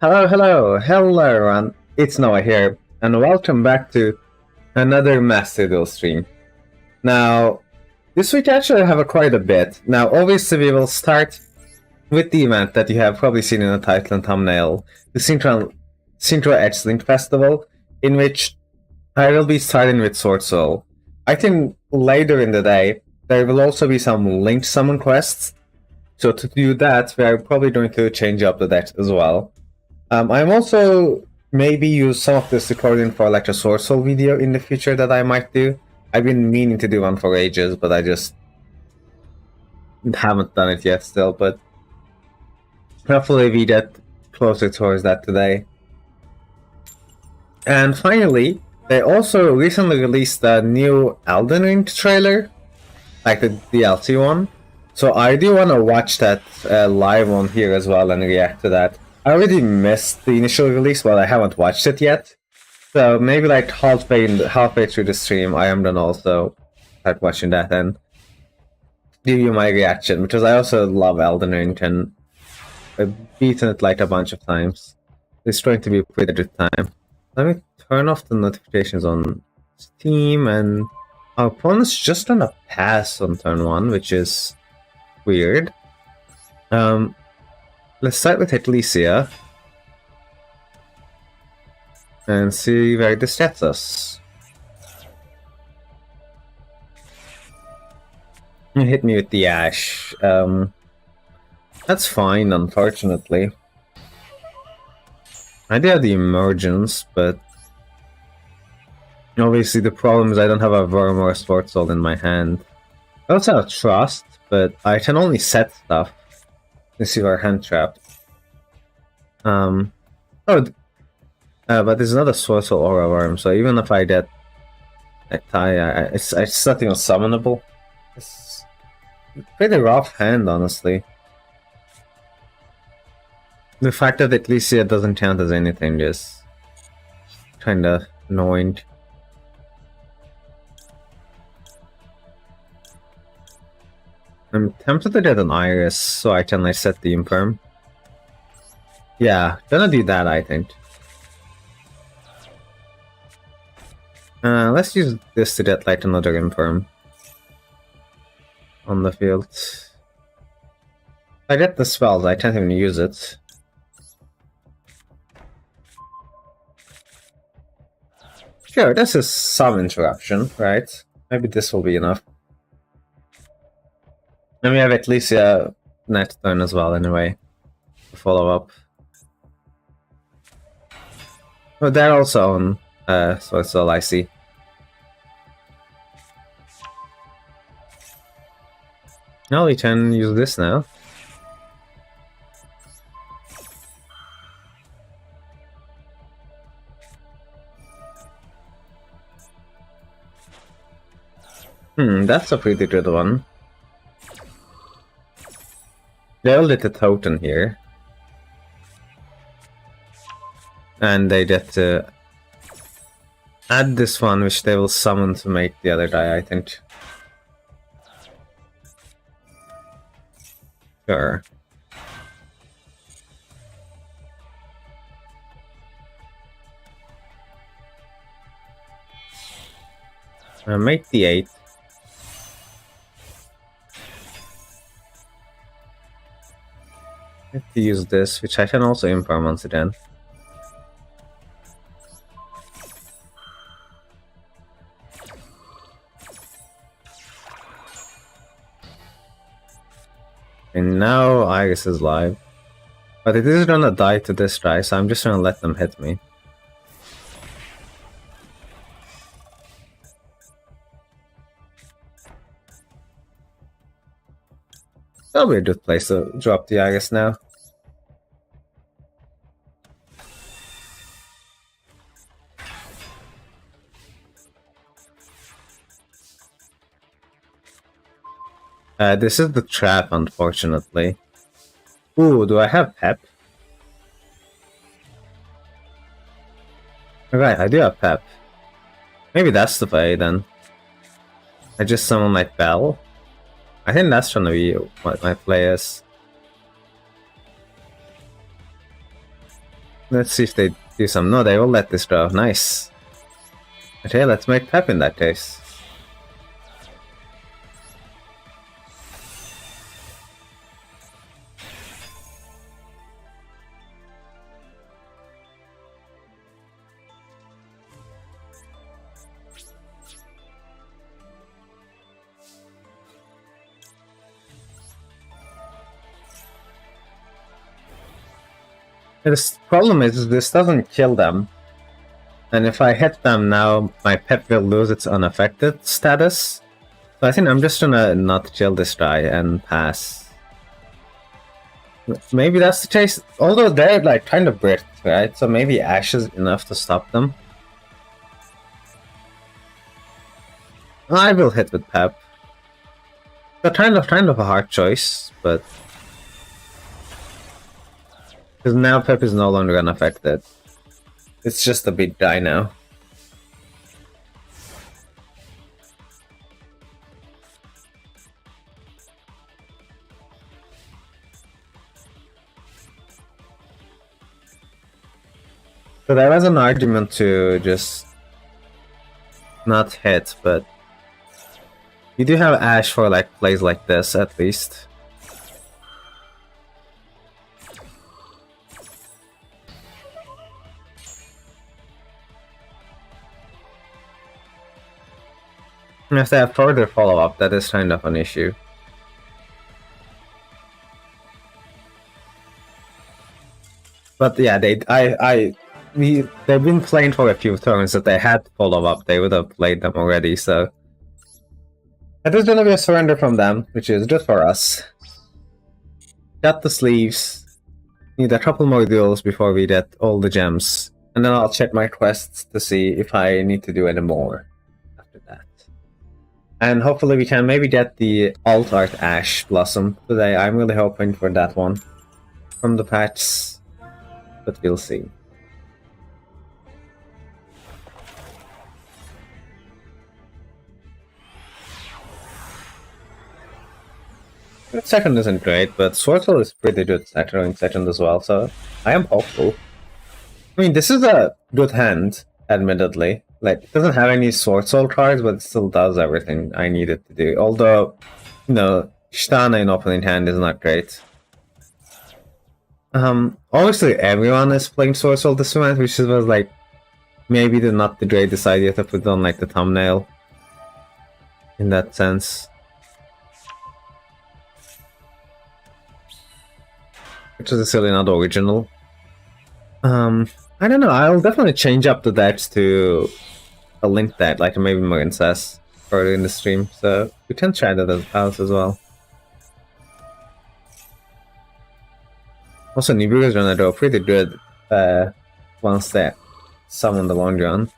Hello everyone, it's Noah here, and welcome back to another Master Duel stream. Now, this week actually I have quite a bit. Now, obviously we will start with the event that you have probably seen in the title and thumbnail, the Synchro Edge-Link Festival, in which I will be starting with Swordsoul. I think later in the day, there will also be some linked summon quests, so to do that, we are probably going to change up the deck as well. I'm also maybe use some of this recording for like a Swordsoul video in the future that I might do. I've been meaning to do one for ages, but I just haven't done it yet still, but hopefully we get closer towards that today. And finally, they also recently released a new Elden Ring trailer, like the DLC one. So I do want to watch that live on here as well and react to that. I already missed the initial release, but I haven't watched it yet. So maybe like halfway through the stream, I am gonna also start watching that and give you my reaction, because I also love Elden Ring and I've beaten it like a bunch of times. It's going to be a pretty good time. Let me turn off the notifications on Steam, and our opponent's just gonna pass on turn 1, which is weird. Let's start with Ecclesia and see where this gets us. You hit me with the Ash. That's fine, unfortunately. I do have the Emergence, but obviously the problem is I don't have a Worm or a Swordsoul in my hand. I also have Trust, but I can only set stuff. Let's see if our hand trapped. But there's another Swordsoul or a Worm, so even if I get a tie, it's nothing unsummonable. It's a pretty rough hand, honestly. The fact that Ecclesia doesn't count as anything is kinda annoying. I'm tempted to get an Iris so I can like set the Imperm. Yeah, gonna do that, I think. Let's use this to get like another Imperm on the field. If I get the spells, I can't even use it. Sure, this is some interruption, right? Maybe this will be enough. And we have Ecclesia next turn as well, anyway, to follow up. Oh, they're also on Swordsoul, I see. Now we can use this now. That's a pretty good one. They'll get a totem here. And they get to add this one, which they will summon to make the other die, I think. Sure. Make the 8. I have to use this, which I can also imperm once again. And now Iris is live. But it is gonna die to this guy, so I'm just gonna let them hit me. That'll be a good place to drop the Iris now. This is the trap, unfortunately. Ooh, do I have Pep? Alright, I do have Pep. Maybe that's the play then. I just summon my Bell. I think that's gonna be what my play is. Let's see if they do some. No, they will let this go. Nice. Okay, let's make Pep in that case. The problem is this doesn't kill them. And if I hit them now, my pet will lose its unaffected status. So I think I'm just gonna not kill this guy and pass. Maybe that's the case. Although they're like kind of bricked, right? So maybe Ash is enough to stop them. I will hit with Pep. So kind of a hard choice, but because now Pep is no longer unaffected. It's just a big guy now. So there was an argument to just not hit, but you do have Ash for like plays like this at least. And if they have further follow-up, that is kind of an issue. But yeah, they've been playing for a few turns that they had follow-up, they would have played them already, so that is gonna be a surrender from them, which is good for us. Got the sleeves. Need a couple more duels before we get all the gems. And then I'll check my quests to see if I need to do any more after that. And hopefully we can maybe get the Alt Art Ash Blossom today. I'm really hoping for that one from the patch, but we'll see. Second isn't great, but Swordsoul is pretty good at throwing second as well, so I am hopeful. I mean, this is a good hand, admittedly. Like, it doesn't have any Swordsoul cards, but it still does everything I need it to do. Although, you know, Shtana in opening hand is not great. Obviously everyone is playing Swordsoul this event, which was like, maybe not the greatest idea to put on like the thumbnail. In that sense. Which is still not original. I don't know, I'll definitely change up the decks to a link deck, like maybe Marincess further in the stream, so we can try that out as well. Also, Nibiru is gonna do pretty good once they summon the long run.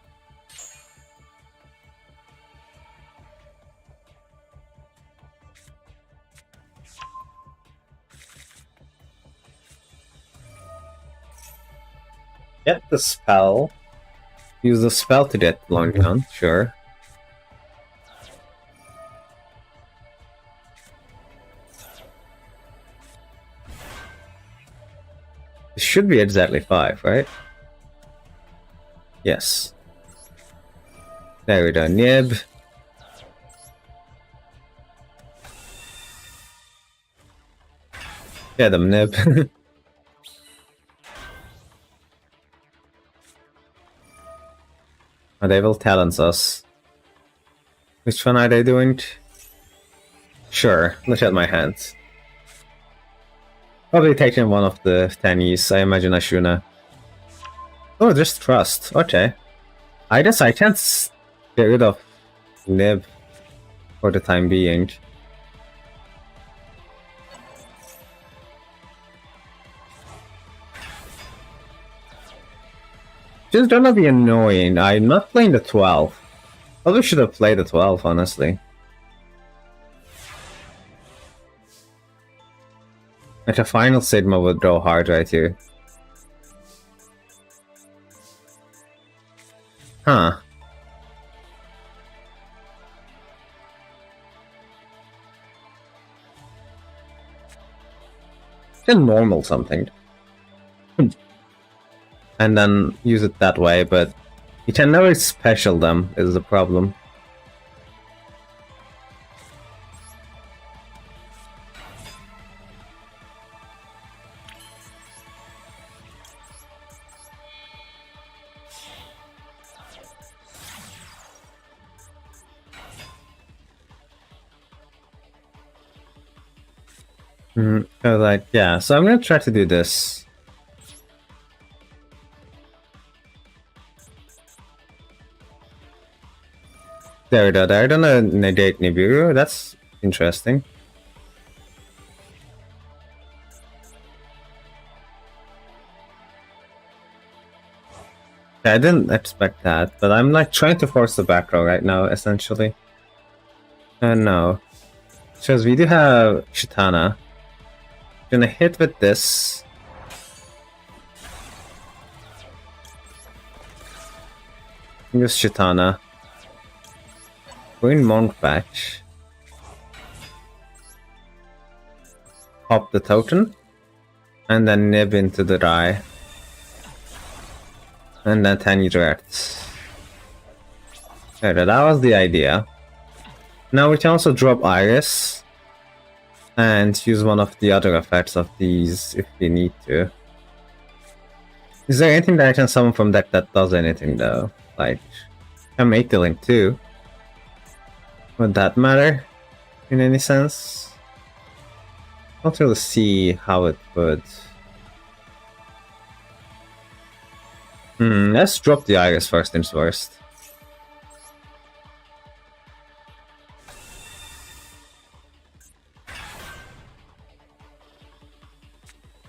Get the spell. Use the spell to get long gun, sure. It should be exactly 5, right? Yes. There we go, Nib. Get them, Nib. Oh, they will talent us. Which one are they doing? Sure, look at my hands. Probably taking one of the Tennies, I imagine Ashuna. Oh, just Trust, okay. I guess I can't get rid of Nib for the time being. Just gonna be annoying. I'm not playing the 12. Probably should have played the 12, honestly. Like a final Sigma would go hard right here. Huh. Just normal something. and then use it that way, but you can never special them, is the problem. Like, yeah, so I'm gonna try to do this. There we go, I don't know, negate Nibiru, that's interesting. I didn't expect that, but I'm like trying to force the back row right now, essentially. No. Because we do have Chitana. Gonna hit with this. Use Chitana. Green Monk Patch. Pop the token. And then nib into the die. And then 10 direct. Okay, that was the idea. Now we can also drop Iris. And use one of the other effects of these if we need to. Is there anything that I can summon from deck that does anything though? Like, I can make the link too. Would that matter in any sense? I don't really see how it would. Let's drop the Iris first things first.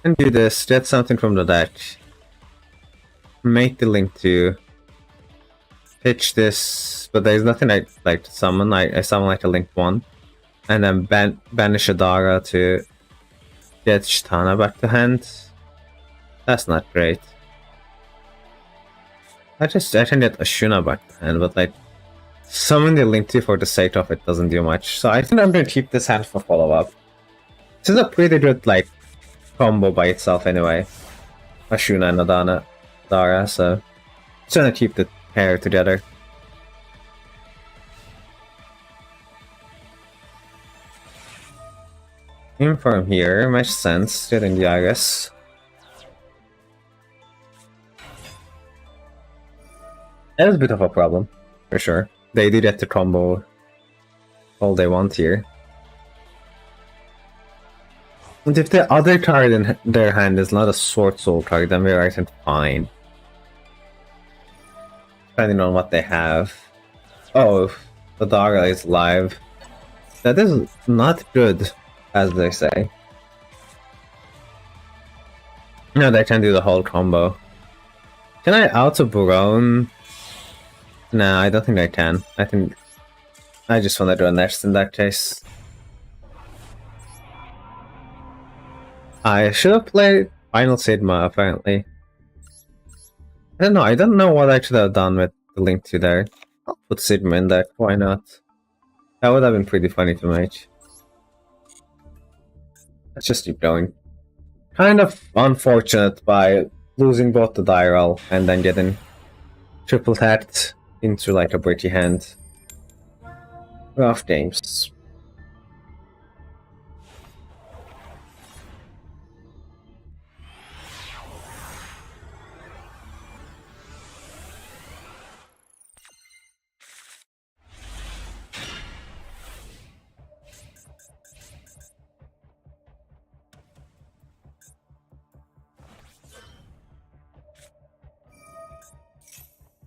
And do this, get something from the deck. Make the link to pitch this, but there's nothing I like to summon. I summon like a link 1. And then banish Adara to get Chitana back to hand. That's not great. I can get Ashuna back to hand, but like summon the link 2 for the sake of it doesn't do much. So I think I'm gonna keep this hand for follow-up. This is a pretty good like combo by itself anyway. Ashuna and Adara, so just gonna keep the pair together. Inform here makes sense, getting the Iris. That is a bit of a problem, for sure. They do get to combo all they want here. And if the other card in their hand is not a Swordsoul card, then we're I think fine. Depending on what they have. Oh, the Dara is live. That is not good, as they say. No, they can do the whole combo. Can I auto Barone? No, I don't think I can. I think I just want to do a next in that case. I should have played Final Sigma, apparently. I don't know what I should have done with the link to there. I'll put Sigma in there, why not? That would have been pretty funny to make. Let's just keep going. Kind of unfortunate by losing both the die roll and then getting triple tapped into like a bricky hand. Rough games.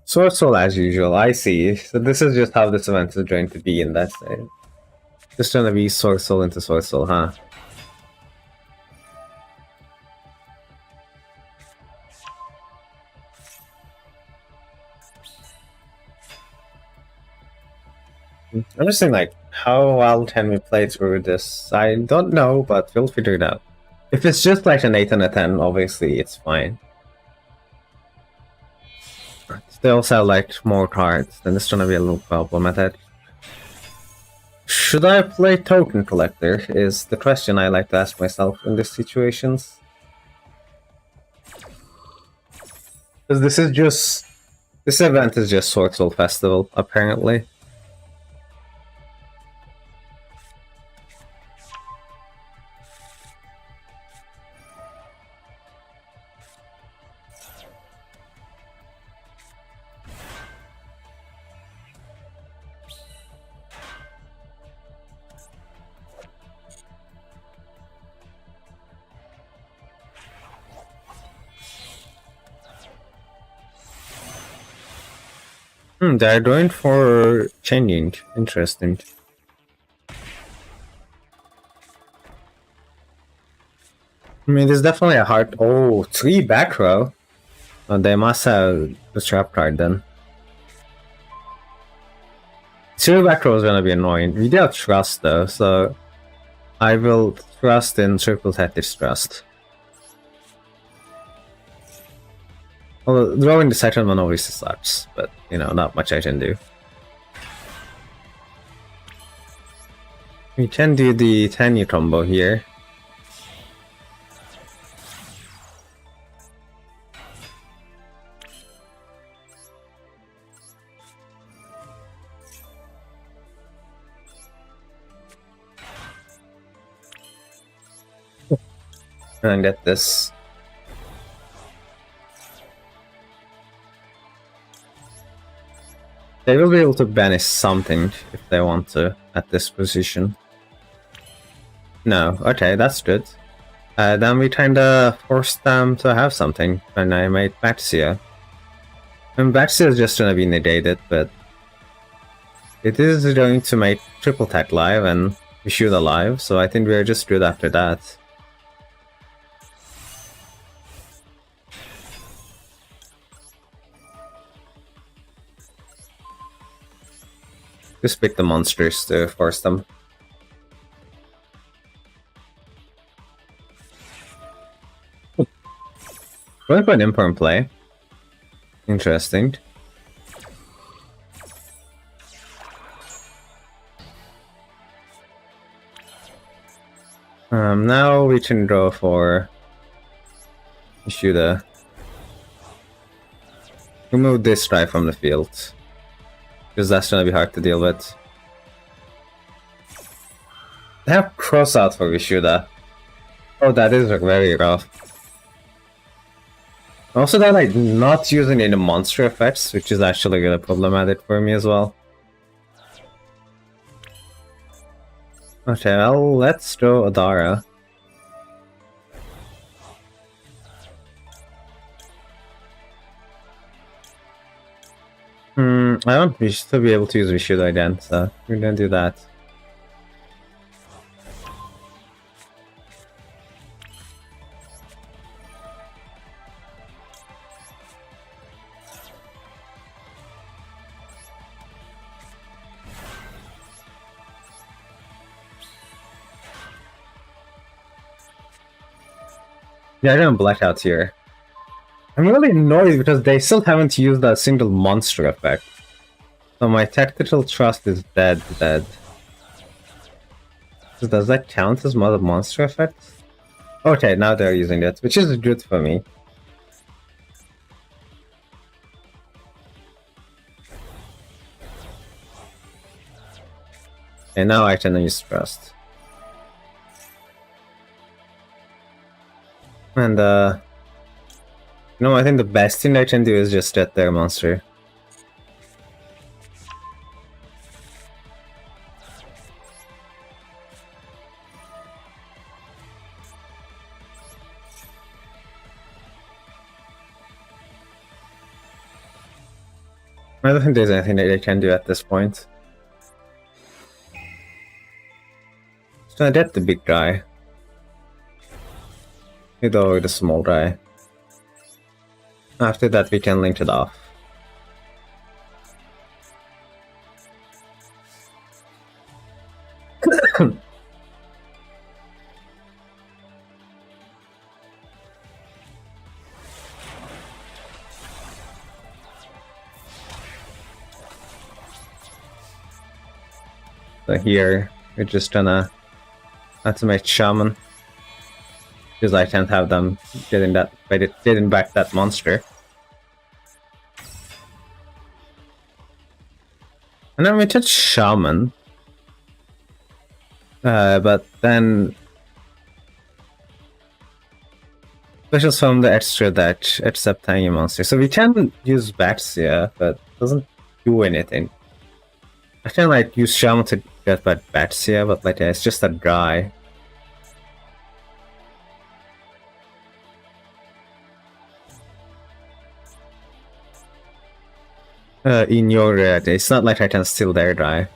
Swordsoul as usual, I see. So this is just how this event is going to be in that state. Just gonna be Swordsoul into Swordsoul, huh? I'm just saying, like, how well can we play through this? I don't know, but we'll figure it out. If it's just like an 8 and a 10, obviously it's fine. They also have like more cards, then it's gonna be a little problematic. Should I play Token Collector is the question I like to ask myself in these situations. Because this event is just Swordsoul Festival, apparently. They're going for changing. Interesting. I mean, there's definitely a hard... Oh, 3 back row. Oh, they must have the trap card then. 2 back row is gonna be annoying. We do have trust though, so I will trust in triple Tetris trust. Well, drawing the second one obviously sucks, but you know, not much I can do. We can do the Tenyu combo here. And get this. They will be able to banish something if they want to at this position. No, okay, that's good. Then we kinda forced them to have something when I made Baxia. And Baxia is just gonna be negated, but it is going to make triple tech live and we shoot alive, so I think we're just good after that. Just pick the monsters to force them. Going for an Imperm play. Interesting. Now we can go for Ishuda. Remove this guy from the field. Because that's gonna be hard to deal with. They have cross out for Ishuda. Oh, that is very rough. Also, they're like not using any monster effects, which is actually really problematic for me as well. Okay, well, let's go Adara. I want we should still be able to use Vishuddha again, so we're gonna do that. Yeah, I'm gonna blackout here. I'm really annoyed because they still haven't used a single monster effect. So my tactical trust is dead. So does that count as mother monster effects? Okay, now they're using it, which is good for me. And now I can use trust. And I think the best thing I can do is just get their monster. I don't think there's anything that they can do at this point. Just gonna get the big guy. Hit over the small guy. After that we can link it off. So here, we're just gonna activate Shaman. Because I can't have them getting back that monster. And then we touch Shaman. But then specials from the extra that except tiny monster. So we can use Batsia, but it doesn't do anything. I can like use Shaman to get back Batsia, but like it's just a dry. In your it's not like I can steal their dry.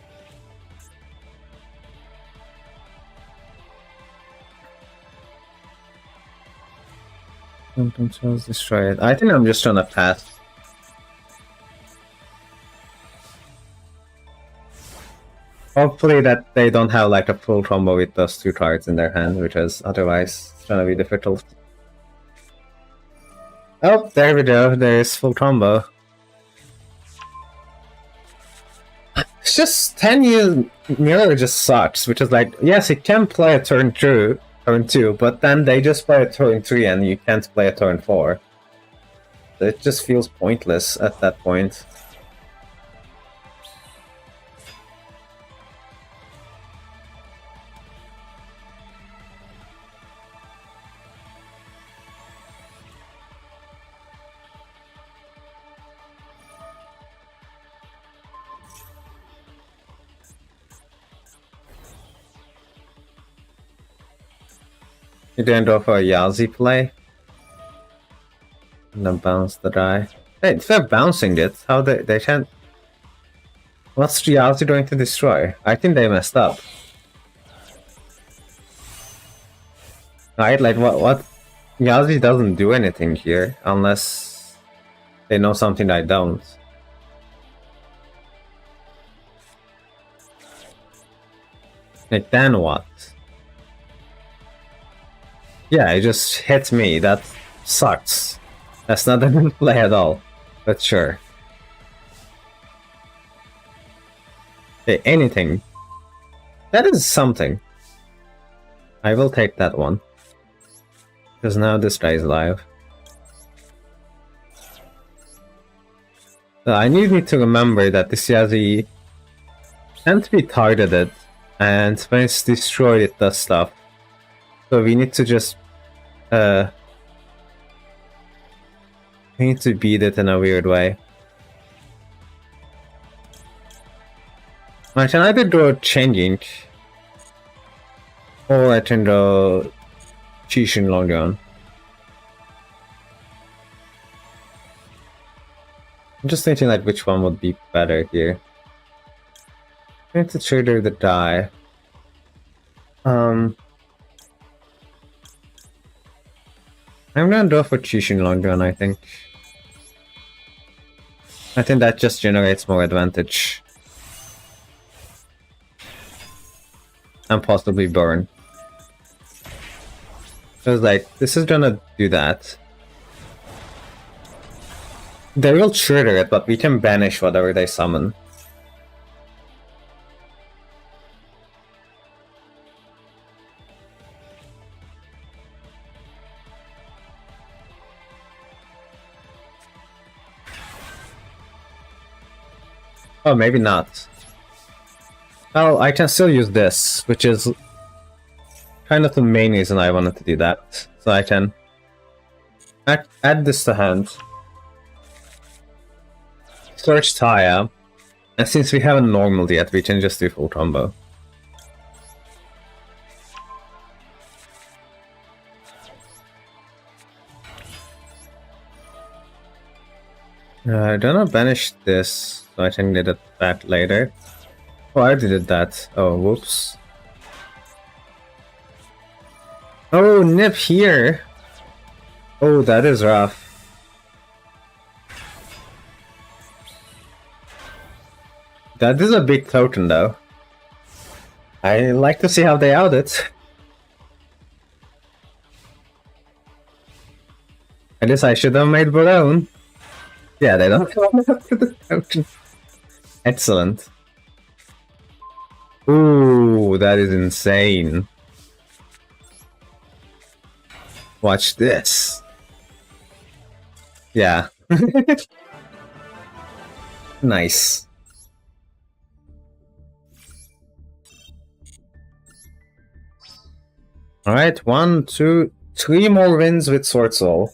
Don't destroy it. I think I'm just gonna pass. Hopefully that they don't have like a full combo with those two cards in their hand, which is otherwise it's gonna be difficult. Oh, there we go. There's full combo. It's just 10-year Mirror just sucks, which is like, yes, it can play a turn 2, but then they just play a turn 3 and you can't play a turn 4. It just feels pointless at that point. You didn't go for a Yazi play? And then bounce the die. Hey, if they're bouncing it, how they can't... What's Yazi going to destroy? I think they messed up. Right, like what? Yazi doesn't do anything here, unless they know something I don't. Like, then what? Yeah, it just hit me. That sucks. That's not a good play at all. But sure. Okay, anything. That is something. I will take that one. Because now this guy is live. So I need to remember that this Yazi can't be targeted. And when it's destroyed, it does stuff. So we need to just we need to beat it in a weird way. I can either go changing or I can go Chishin Longon. I'm just thinking like which one would be better here. I need to trigger the die. I'm gonna go for Chishin Longon, I think. I think that just generates more advantage. And possibly burn. So it's like, this is gonna do that. They will trigger it, but we can banish whatever they summon. Oh, maybe not. Well, I can still use this, which is kind of the main reason I wanted to do that. So I can add this to hand. Search Taya. And since we haven't normaled yet, we can just do full combo. I'm gonna banish this, so I can get it back later. Oh, I already did that. Oh, whoops. Oh, nip here! Oh, that is rough. That is a big token, though. I like to see how they out it. I guess I should have made Barone. Yeah, they don't come after the token. Excellent. Ooh, that is insane. Watch this. Yeah. Nice. Alright, 1, 2, 3 more wins with Swordsoul.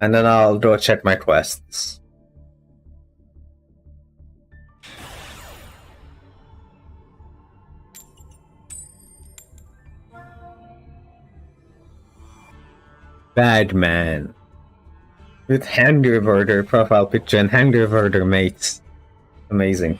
And then I'll go check my quests. Bad man. With hand reverter profile picture and hand reverter mates. Amazing.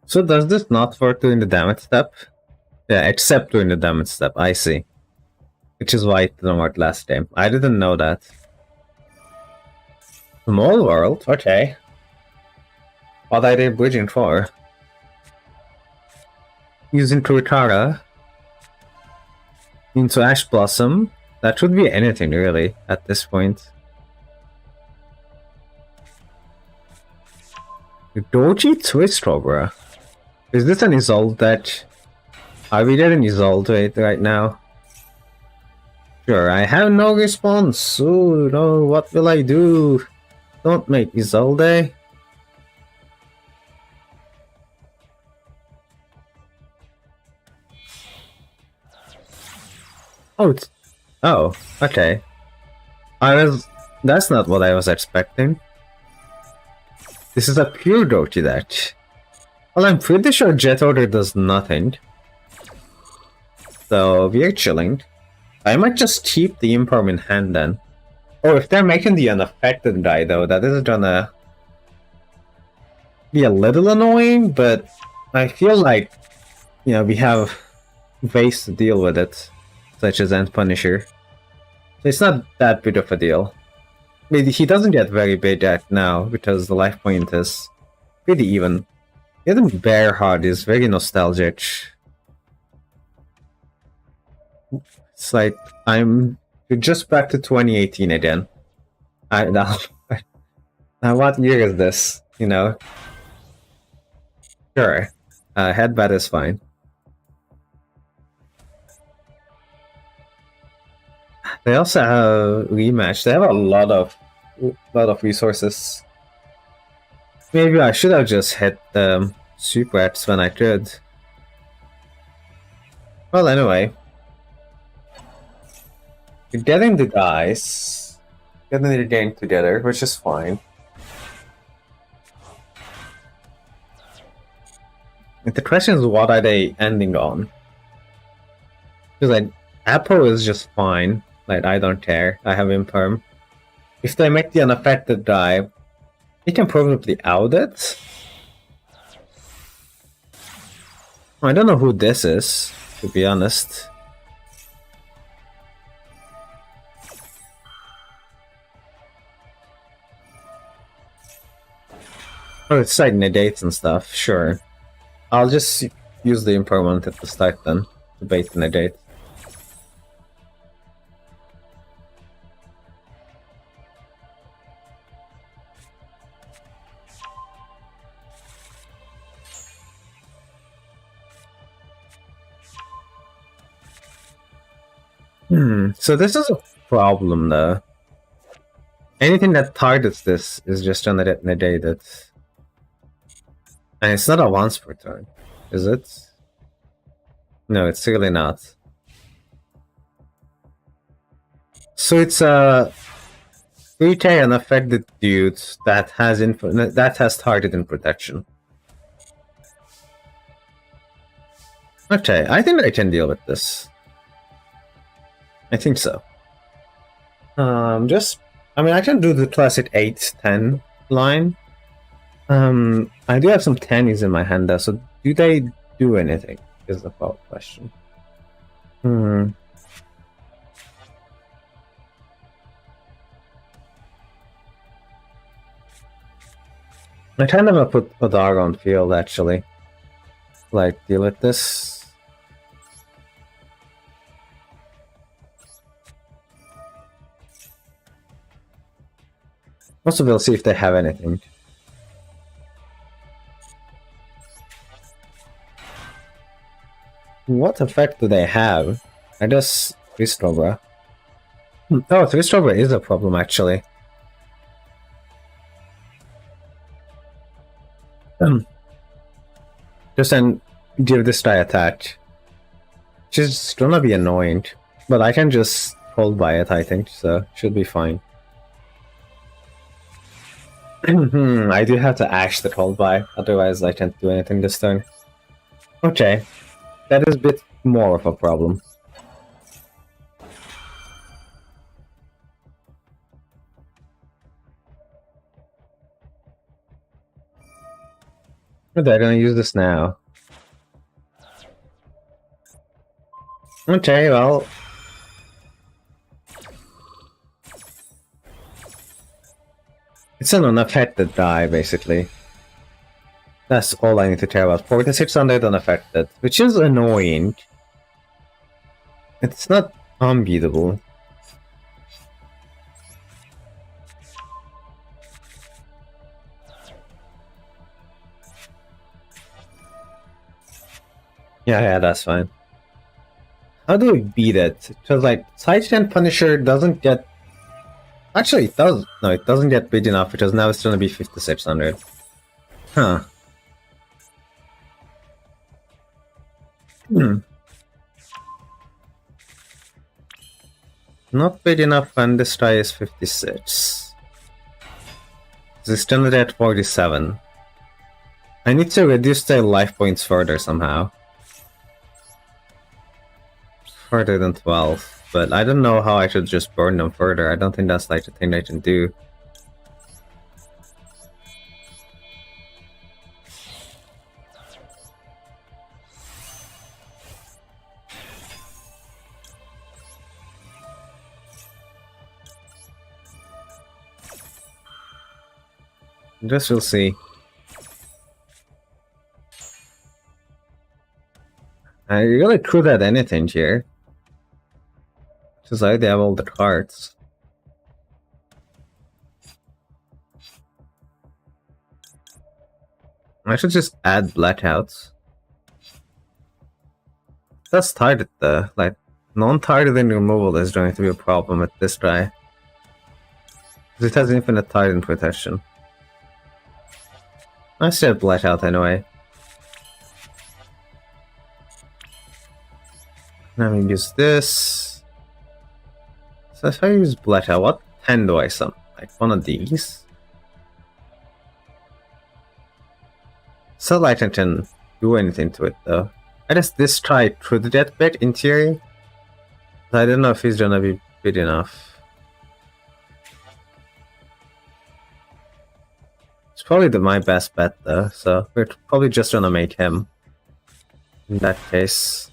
So does this not work during the damage step? Yeah, except during the damage step, I see. Which is why it didn't work last time. I didn't know that. Small world? Okay. What are they bridging for? Using Kurikara into Ash Blossom? That should be anything, really, at this point. Doji Twist Cobra. Is this an Isolde that... Are we getting Isolde right now? Sure, I have no response. Oh no, what will I do? Don't make Isolde. Oh, okay. That's not what I was expecting. This is a pure Doji deck. Well, I'm pretty sure Jet Order does nothing. So, we're chilling. I might just keep the Imperm in hand then. Oh, if they're making the unaffected guy though, that is gonna be a little annoying, but I feel like, you know, we have ways to deal with it, such as End Punisher. So it's not that big of a deal. I mean, he doesn't get very big at now, because the life point is pretty even. Getting Bear Hard is very nostalgic. It's like, we're just back to 2018 again. Now what year is this, you know? Sure, headbat is fine. They also have rematch. They have a lot of resources. Maybe I should have just hit Super X when I could. Well, anyway. We're getting the guys. Getting the game together, which is fine. The question is, what are they ending on? Because like, Apple is just fine. Like, I don't care. I have Imperm. If they make the unaffected guy, he can probably out it. I don't know who this is, to be honest. Oh, it's like negates and stuff, sure. I'll just use the impermanent at the start then, to bait the negate. So this is a problem though. Anything that targets this is just gonna get negated. And it's not a once per turn, is it? No, it's really not. So it's a 3k unaffected dude that has target and protection. Okay, I think I can deal with this. I think so. I mean, I can do the classic 8-10 line. I do have some 10s in my hand though, so do they do anything? Is the follow-up question. I kind of put Odara on field actually. Like, deal with this. Also, we'll see if they have anything. What effect do they have? I just Tristobra. Oh, Tristobra is a problem actually. Just then give this guy attach. She's gonna be annoying, but I can just hold by it, I think, so should be fine. I do have to Ash the hold by, otherwise I can't do anything this turn. Okay, that is a bit more of a problem. They're gonna use this now. Okay, well... It's an unaffected die, basically. That's all I need to care about. 4600 unaffected, which is annoying. It's not unbeatable. Yeah, that's fine. How do we beat it? Because, like, Sidescan Punisher doesn't get... Actually, it does. No, it doesn't get big enough, because now it's gonna be 5600. Huh. Not big enough when this die is 56. This turn at 47. I need to reduce their life points further somehow. Further than 12, but I don't know how I should just burn them further. I don't think that's like the thing I can do. Just we'll see. I really could add anything here. Because I already have all the cards. I should just add blackouts. That's target though. Like, non-targeting removal is going to be a problem with this guy. Because it has infinite target protection. I still have blackout anyway. Now we use this. So if I use blackout, what 10 do I summon? Like one of these? So like I can do anything to it though. I guess this try could get big in theory. But I don't know if he's gonna be big enough. It's probably my best bet though, so we're probably just gonna make him. In that case.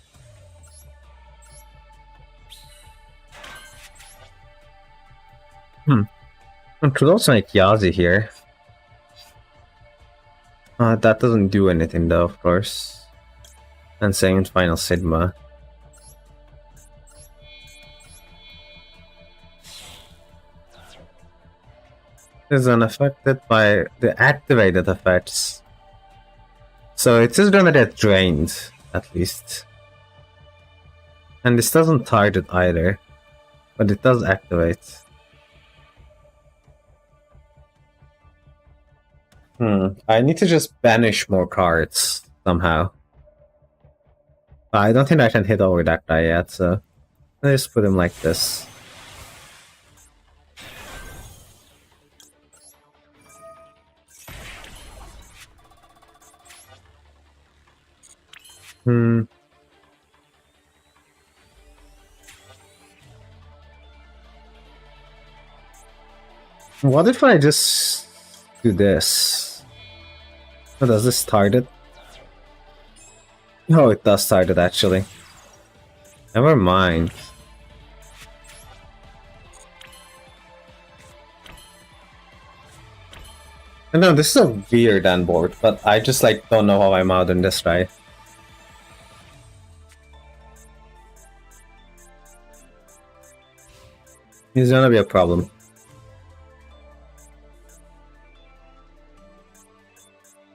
I could also make Yazi here. That doesn't do anything though, of course. And same with Final Sigma. Is unaffected by the activated effects. So it is gonna get drained, at least. And this doesn't target either. But it does activate. I need to just banish more cards somehow. I don't think I can hit over that guy yet, so let's put him like this. What if I just do this? What does this target? No, it does target actually. Never mind. I know this is a weird board, but I just like don't know how I'm out in this guy. He's gonna be a problem.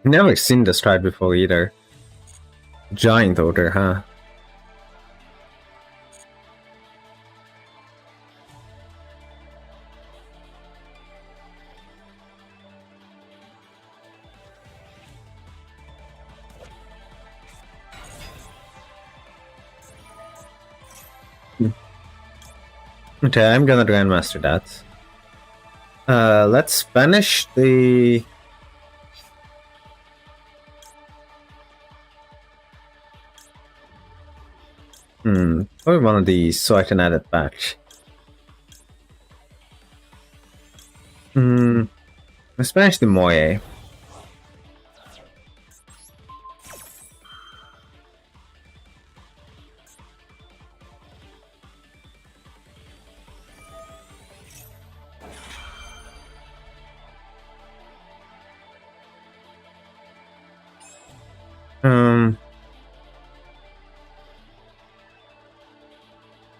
Never seen this card before either. Giant Ogre, huh? Okay, I'm gonna Grandmaster that. Let's banish the... Probably one of these so I can add it back. Let's banish the Moye.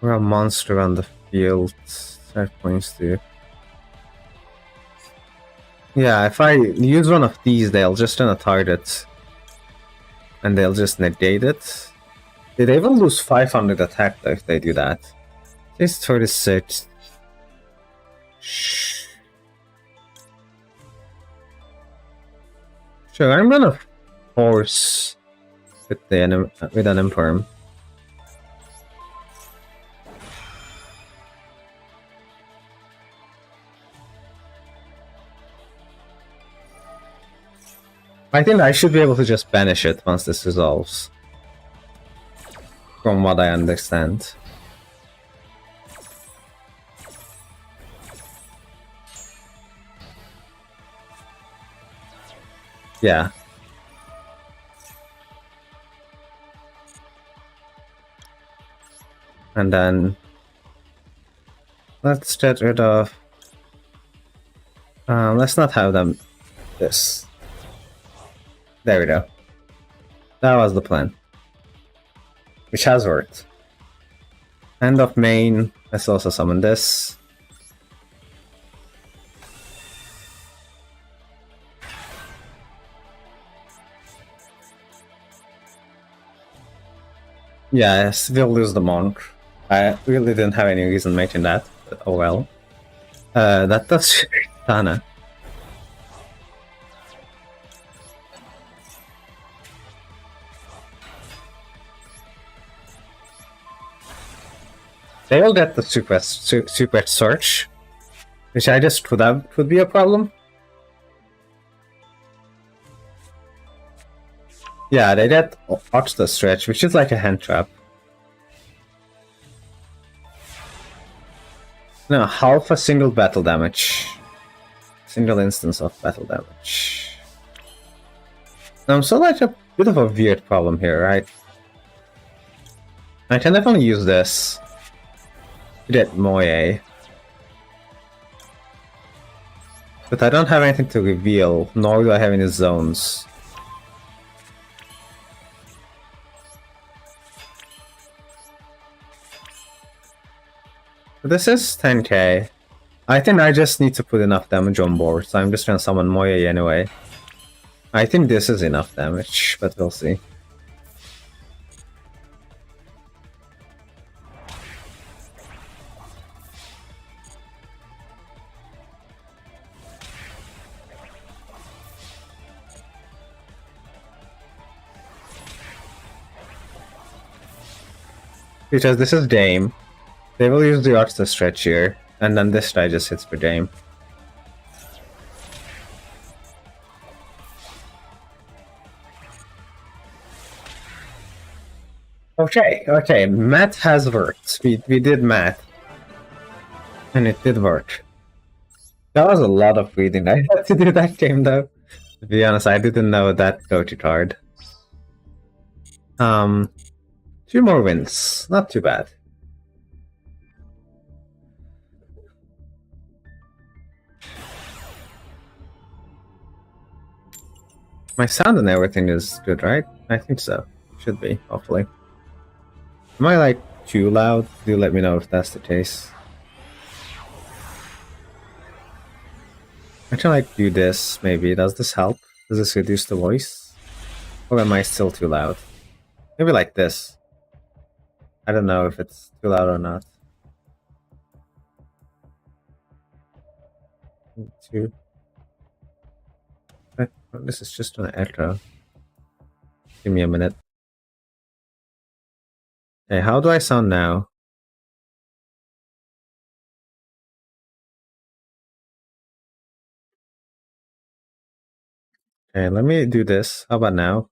We're a monster on the field. That points to... Yeah, if I use one of these, they'll just turn a target. And they'll just negate it. They will lose 500 attack though if they do that. It's 36. Sure, I'm gonna force with an imperm. I think I should be able to just banish it once this resolves. From what I understand. Yeah. And then... let's get rid of... let's not have them... this. There we go. That was the plan. Which has worked. End of main. Let's also summon this. Yeah, we'll lose the monk. I really didn't have any reason making that, but oh well. That does Tana. They will get the super search, which I just put out could be a problem. Yeah, they get Oxta stretch, which is like a hand trap. No, half a single battle damage. Single instance of battle damage. So like a bit of a weird problem here, right? I can definitely use this to get Moye. But I don't have anything to reveal, nor do I have any zones. This is 10k. I think I just need to put enough damage on board, so I'm just gonna summon Moye anyway. I think this is enough damage, but we'll see. Because this is Dame. They will use the arts to stretch here, and then this guy just hits for Dame. Okay, math has worked. We did math. And it did work. That was a lot of reading I had to do that game though. To be honest, I didn't know that go-to card. 2 more wins. Not too bad. My sound and everything is good, right? I think so. Should be, hopefully. Am I like too loud? Do let me know if that's the case. I can like do this, maybe. Does this help? Does this reduce the voice? Or am I still too loud? Maybe like this. I don't know if it's too loud or not. 2. This is just an echo. Give me a minute. Okay, how do I sound now? Okay, let me do this. How about now?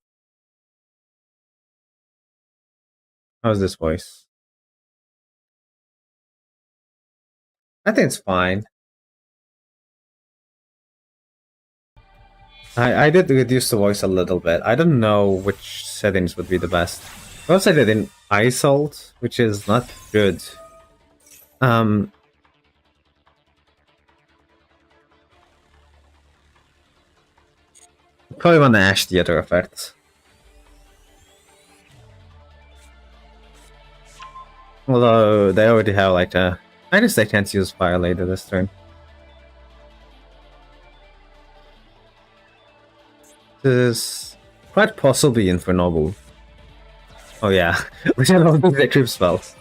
How's this voice? I think it's fine. I did reduce the voice a little bit. I don't know which settings would be the best. I also did in iSalt, which is not good. Probably want to Ash Theater effect. Although they already have like a... I guess they can't use Fire later this turn. This is quite possibly Infernoble. Oh yeah, which I don't think they trip spells.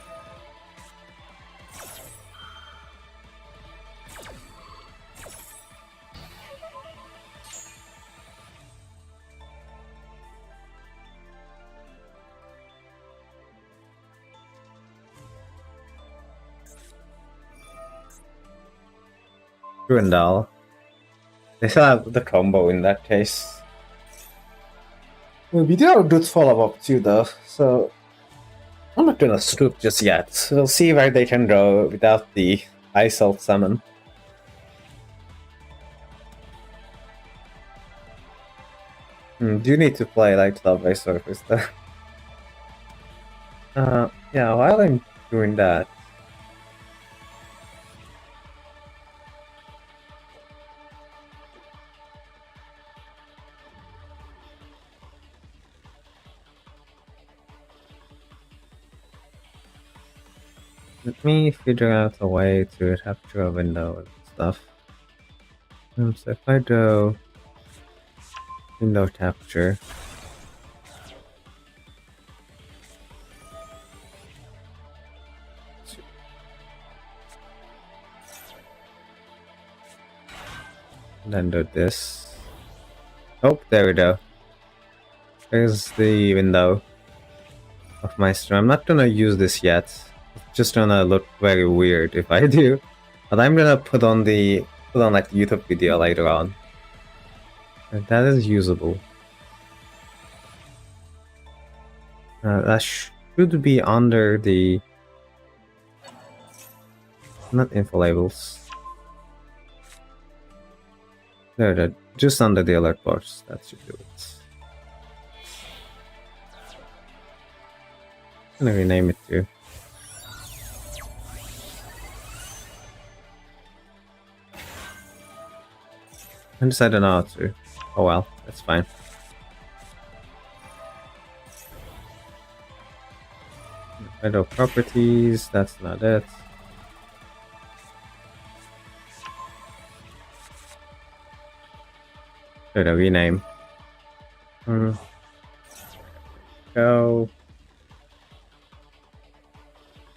Grindal. They still have the combo in that case. We do have good follow-up too though, so I'm not gonna swoop just yet. We'll see where they can go without the iSalt summon. Do you need to play like Love Surface though? Yeah, while I'm doing that, let me figure out a way to capture a window and stuff. So if I go window capture, and then do this. Oh, there we go. There's the window of my stream. I'm not gonna use this yet. It's just gonna look very weird if I do. But I'm gonna put on like the YouTube video later on. And that is usable. That should be under the... not info labels. There, just under the alert box. That should do it. I'm gonna rename it too. I just I don't know how to. Oh well, that's fine. Window properties, that's not it. Should I rename? Go.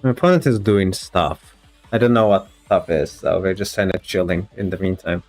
My opponent is doing stuff. I don't know what stuff is, so we're just kind of chilling in the meantime.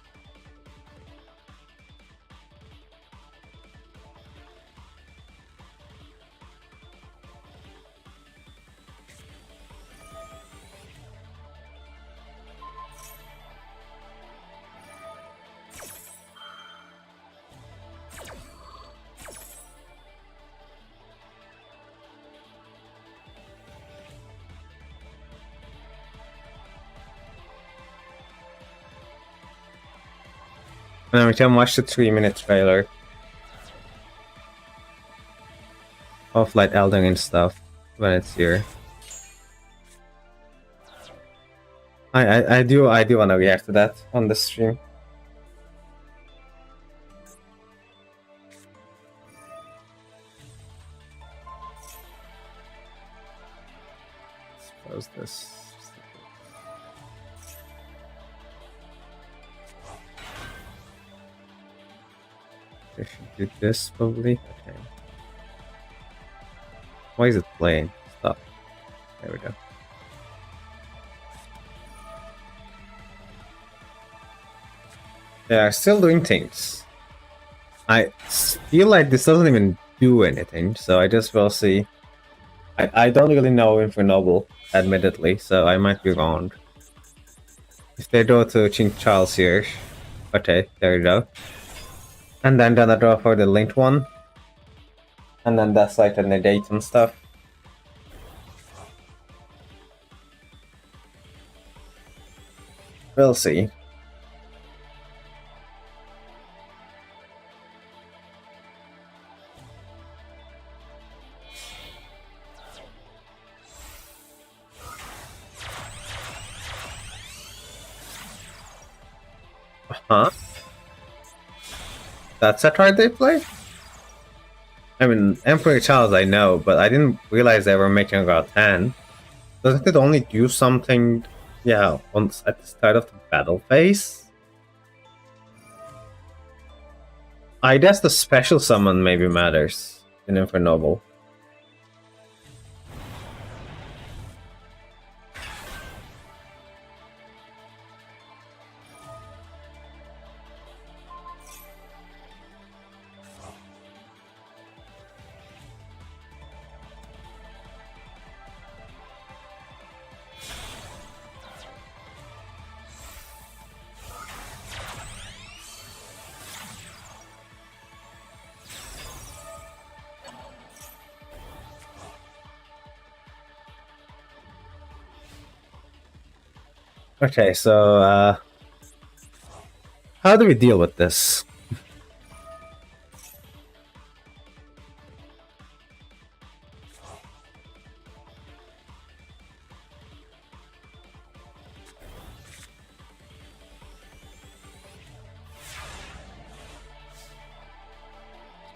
And then we can watch the 3-minute trailer of like Elden Ring stuff when it's here. I do want to react to that on the stream. Let's close this. I should do this probably. Okay. Why is it playing? Stop. There we go. They are still doing things. I feel like this doesn't even do anything, so I just will see. I don't really know Infernoble, admittedly, so I might be wrong. If they go to Ching Charles here. Okay, there we go. And then gonna draw for the linked one. And then that's like the negate and stuff. We'll see. Huh? That's a card they play? I mean, Emperor Charles I know, but I didn't realize they were making about 10. Doesn't it only do something, yeah, at the start of the battle phase? I guess the special summon maybe matters in Infernoble. Okay, so how do we deal with this?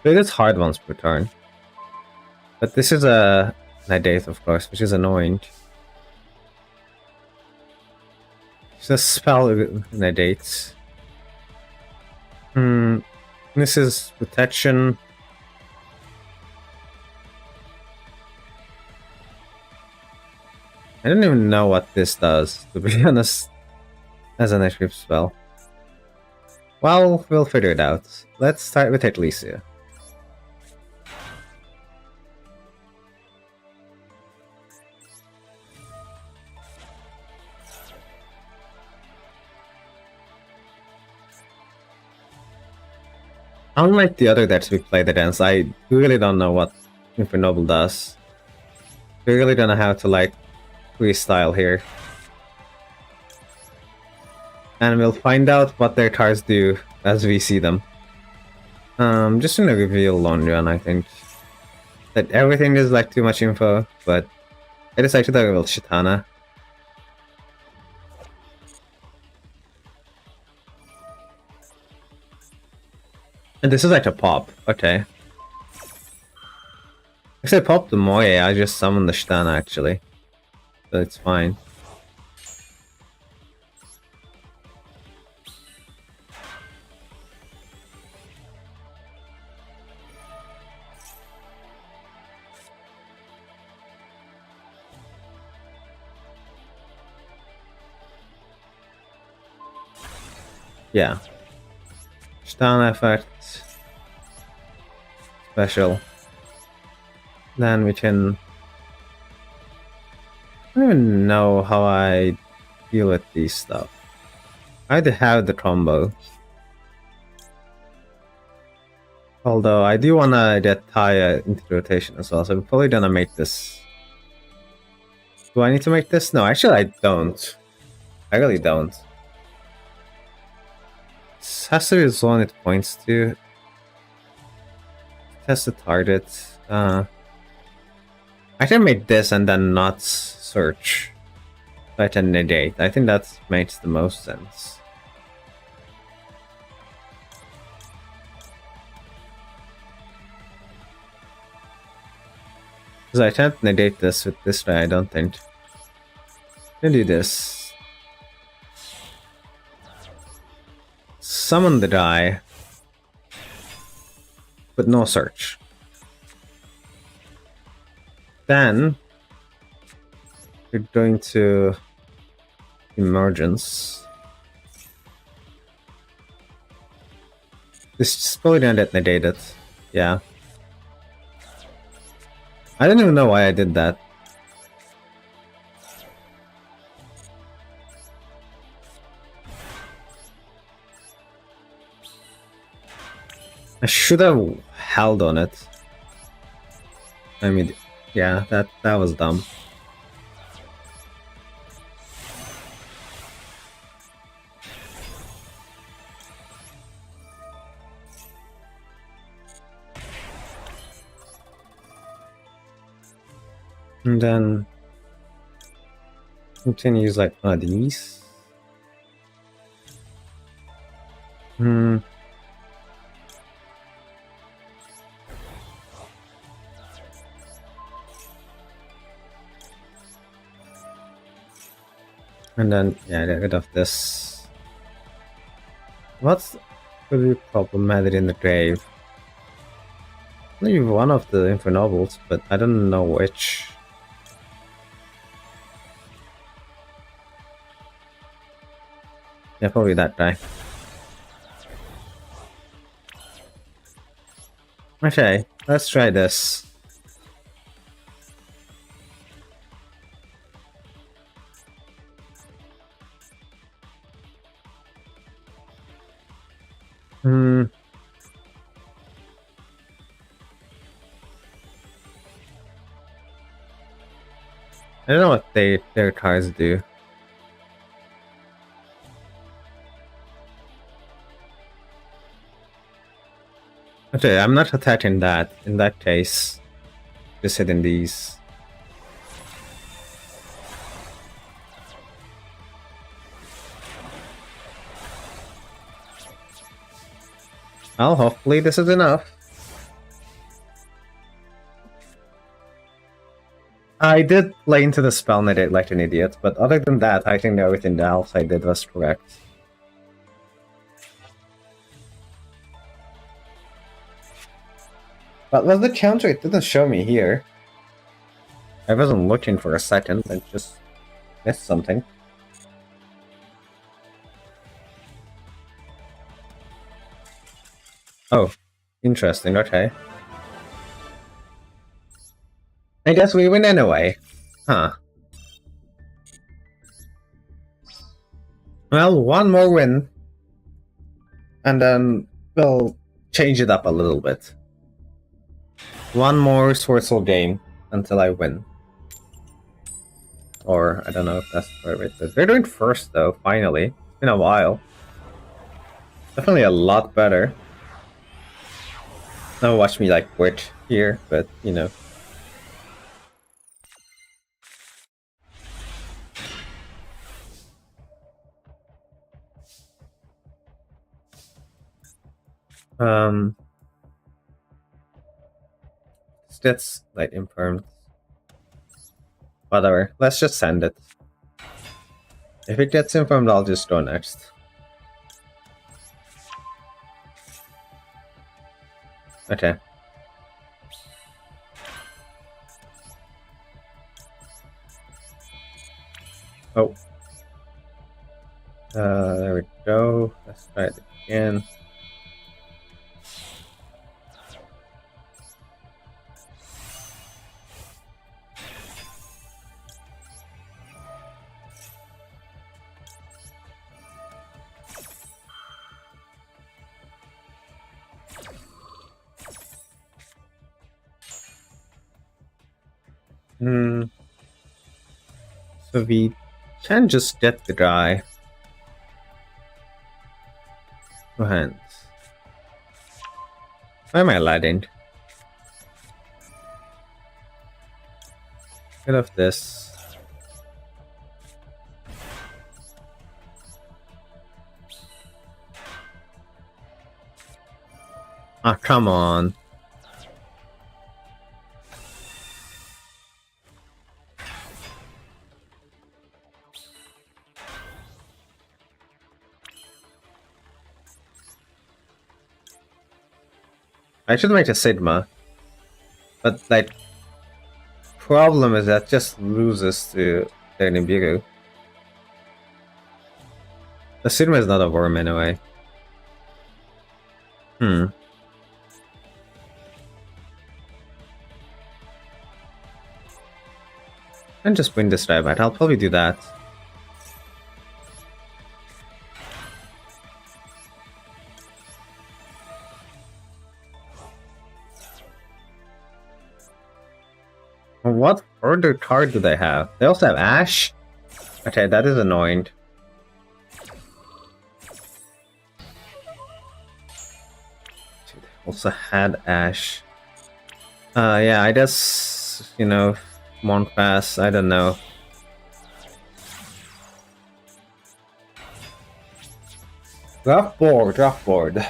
It is hard once per turn. But this is a negate, of course, which is annoying. It's a spell negate. This is protection. I don't even know what this does, to be honest, as an equip spell. Well, we'll figure it out. Let's start with Ecclesia. Unlike the other decks we played against, I really don't know what Infernoble does. We're really gonna have to like freestyle here. And we'll find out what their cards do as we see them. Just gonna reveal Londrian, I think. That everything is like too much info, but I decided to reveal Chitana. And this is like a pop, okay. If I pop the Moye, I just summon the Chitana actually. So it's fine. Yeah. Chitana effect. Special. Then we can... I don't even know how I deal with these stuff. I already have the combo. Although I do wanna get Taya into the rotation as well, so I'm probably gonna make this. Do I need to make this? No, actually I don't. I really don't. This has to be the one it points to. Test the target. I can make this and then not search. So I can negate. I think that makes the most sense. Because I can't negate this with this way, I don't think. I'm gonna do this. Summon the die. But no search. Then we're going to Emergence. This is probably gonna get negated. Yeah. I don't even know why I did that. I should have held on it. I mean, yeah, that was dumb. And then continues like one of these. And then, yeah, get rid of this. What's really problematic in the grave? Maybe one of the Infernobles, but I don't know which. Yeah, probably that guy. Okay, let's try this. I don't know what their cards do. Okay, I'm not attacking that. In that case, just hitting these. Well, hopefully this is enough. I did play into the spell net like an idiot, but other than that, I think everything else I did was correct. But with the counter, it didn't show me here. I wasn't looking for a second, I just missed something. Oh, interesting, okay. I guess we win anyway. Huh. Well, one more win. And then we'll change it up a little bit. One more Swordsoul game until I win. Or, I don't know if that's the right way to. They're doing first though, finally. It's been a while. Definitely a lot better. Don't watch me like quit here, but you know. That's like impermed. Whatever, let's just send it. If it gets infirmed, I'll just go next. Okay. Oh. There we go. Let's try it again. So we can just get the guy. Two hands. Why am I lagging? Get off this. Ah, come on. I should make a Sigma. But, like, problem is that just loses to their Nibiru. The Sigma is not a worm anyway. And just win this dieback. I'll probably do that. What further card do they have? They also have Ash? Okay, that is annoying. They also had Ash. Yeah, I guess, you know, Monpass, I don't know. Rough board, rough board.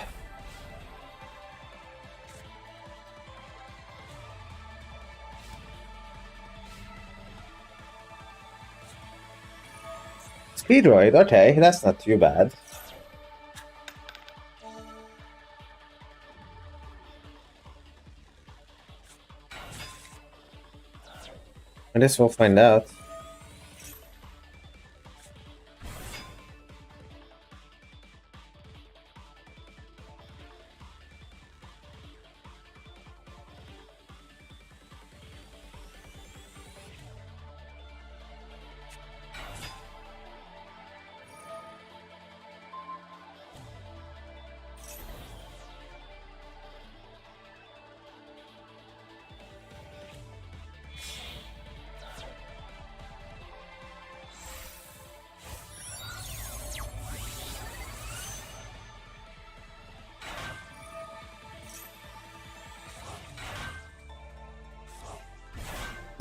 Speedroid, okay, that's not too bad. I guess we'll find out.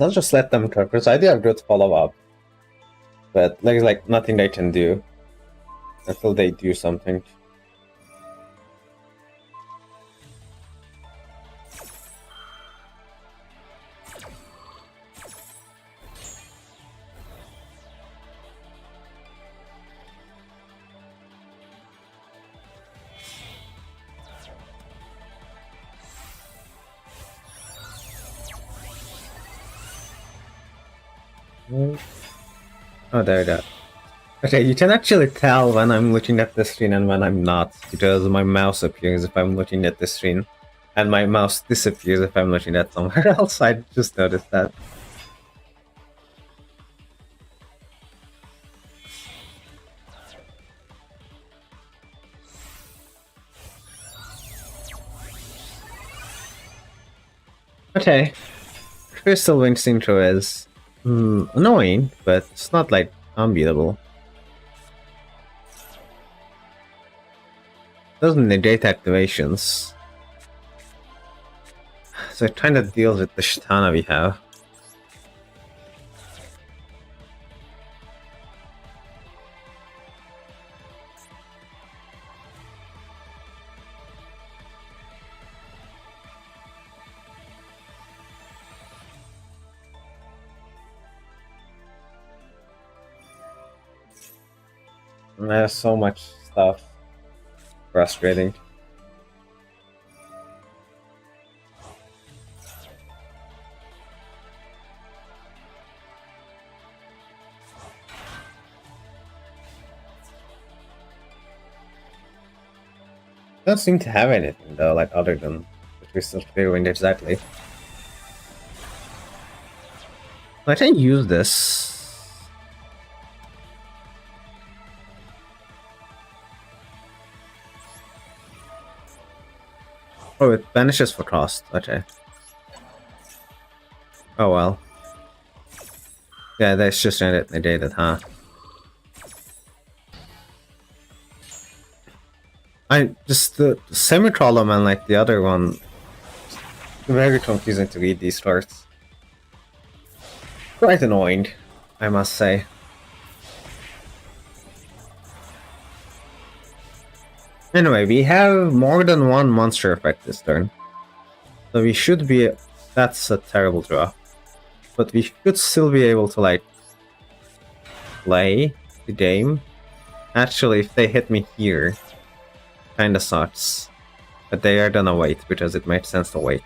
I'll just let them cook, because I do have good follow-up. But there's like nothing they can do until they do something. Oh, there you go. Okay, you can actually tell when I'm looking at the screen and when I'm not, because my mouse appears if I'm looking at the screen, and my mouse disappears if I'm looking at somewhere else. I just noticed that. Okay. Crystal Wind Synchro is annoying, but it's not like unbeatable. Doesn't negate activations. So it kind of deals with the Shitana we have. And there's so much stuff. Frustrating. Don't seem to have anything though, like other than the Crystal Clearwind exactly. I can use this. Oh, it vanishes for cost. Okay. Oh well. Yeah, that's just negated, huh? I just the semi-column and like the other one, very confusing to read these cards. Quite annoying, I must say. Anyway, we have more than one monster effect this turn. So we should be... That's a terrible draw. But we should still be able to, like, play the game. Actually, if they hit me here, kinda sucks. But they are gonna wait, because it makes sense to wait.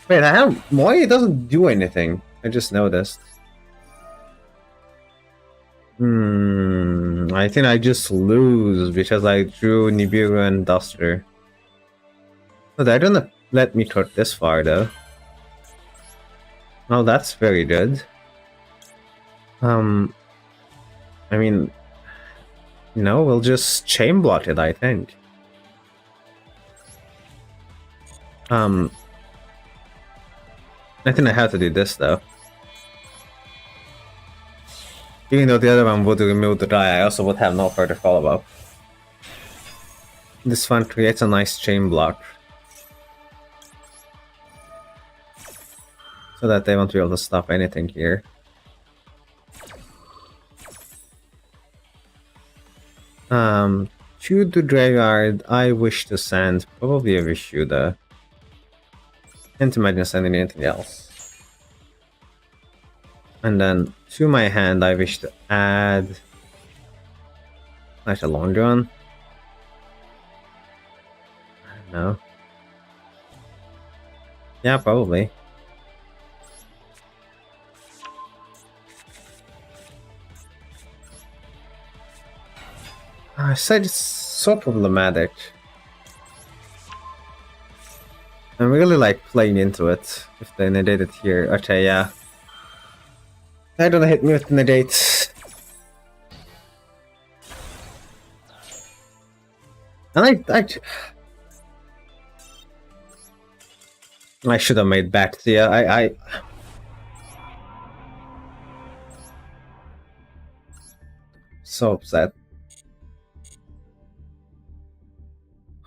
Wait, I have... Moi doesn't do anything. I just noticed. I think I just lose because I drew Nibiru and Duster. But they don't let me cut this far though. Oh, that's very good. I mean, no, we'll just chain block it, I think. I think I have to do this though. Even though the other one would remove the die, I also would have no further follow-up. This one creates a nice chain block. So that they won't be able to stop anything here. To the graveyard, I wish to send probably a Vishuda. Can't imagine sending anything else. And then to my hand, I wish to add like a long run. I don't know. Yeah, probably. I said it's so problematic. I'm really like playing into it. If they negate it here. Okay, yeah. They're gonna hit me with the negate. And I should have made back. Yeah, I so upset.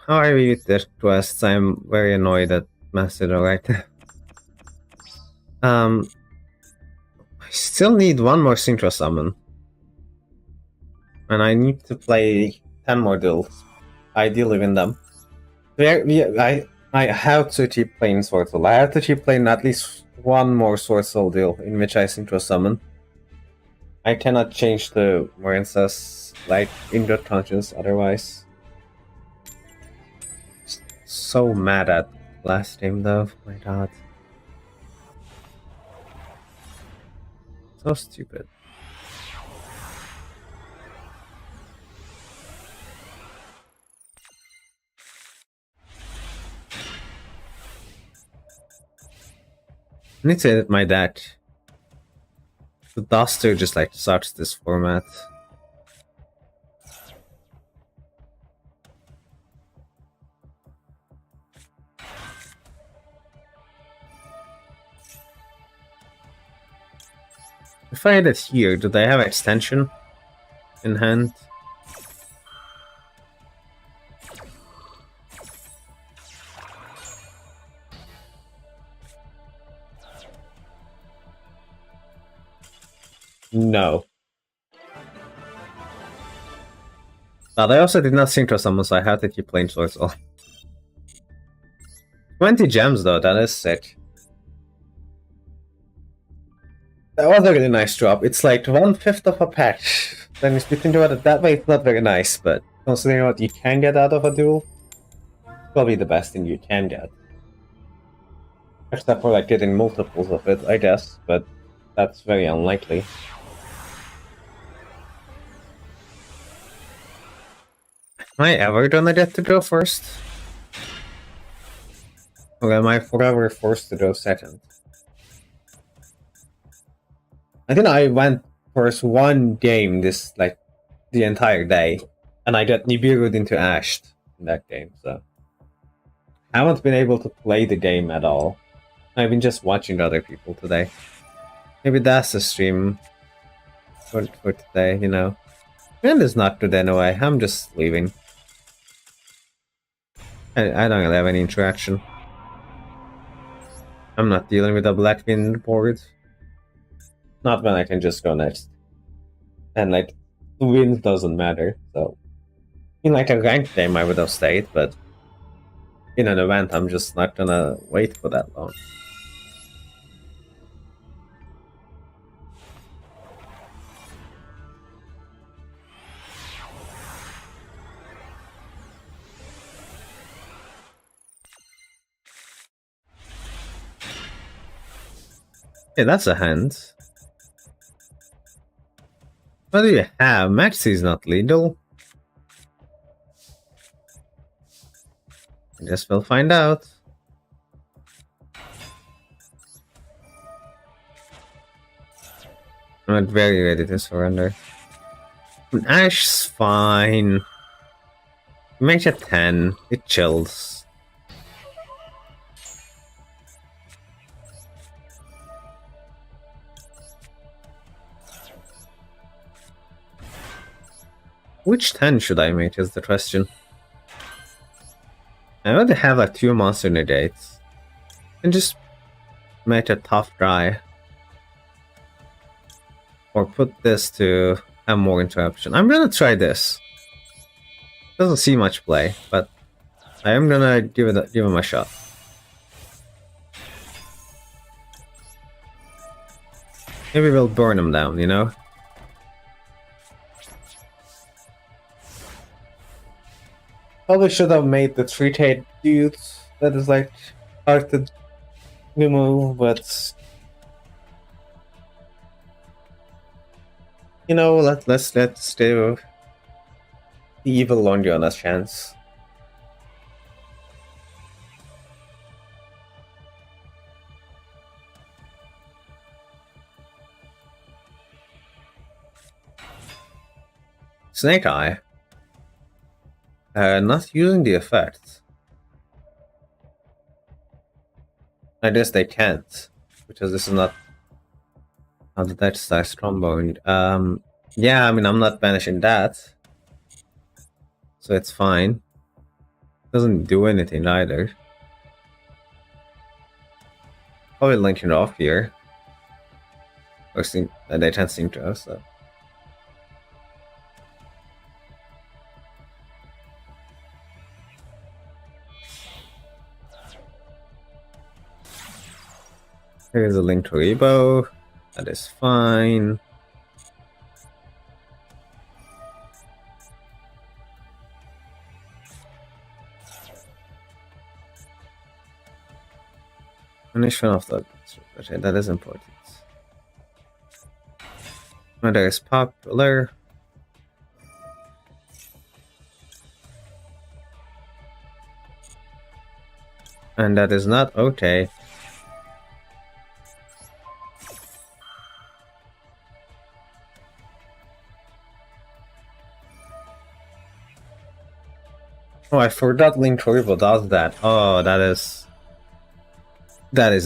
How are we with the quests? I'm very annoyed at Master Duel right now. I still need one more Synchro summon. And I need to play 10 more duels. Ideally win them. I have to keep playing Swordsoul. I have to keep playing at least one more Swordsoul duel in which I Synchro summon. I cannot change the Marincess like in good conscience otherwise. So mad at last game though, my god. So stupid. I need to edit my deck. The Duster just like sucks this format. If I edit here, do they have extension in hand? No. But I also did not Synchro summon, so I have to keep playing Swordsoul. 20 gems though, that is sick. That was a really nice drop. It's like 1/5 of a patch. Then if you think about it that way, it's not very nice, but considering what you can get out of a duel, it's probably the best thing you can get. Except for like getting multiples of it, I guess, but that's very unlikely. Am I ever gonna get to go first? Or am I forever forced to go second? I think I went first one game this, like, the entire day, and I got Nibiru'd into Ashed in that game, so... I haven't been able to play the game at all. I've been just watching other people today. Maybe that's the stream for today, you know. And it's not good anyway, I'm just leaving. I don't really have any interaction. I'm not dealing with a black wind board. Not when I can just go next. And like, the win doesn't matter, so... In like a ranked game I would have stayed, but... In an event I'm just not gonna wait for that long. Hey, that's a hand. What do you have? Maxi's not legal. I guess we'll find out. I'm not very ready to surrender. Ash's fine. Make it 10. It chills. Which 10 should I make is the question. I already have like 2 monster negates. And just make a tough try. Or put this to have more interruption. I'm gonna try this. Doesn't see much play, but I am gonna give him a shot. Maybe we'll burn him down, you know? Probably should have made the 3-tailed dude that is like hard to remove, but you know, let's do the evil laundry on us chance. Snake Eye. Not using the effect. I guess they can't, because this is not how the Dutch size trombone. Yeah, I mean, I'm not banishing that, so it's fine. Doesn't do anything either. Probably linking it off here. Or they can't Synchro, so. Here's a link to Rebo. That is fine. Finish one of the. Okay, that is important. That is popular. And that is not okay. Oh, I forgot Link Toribo does that. Oh, that is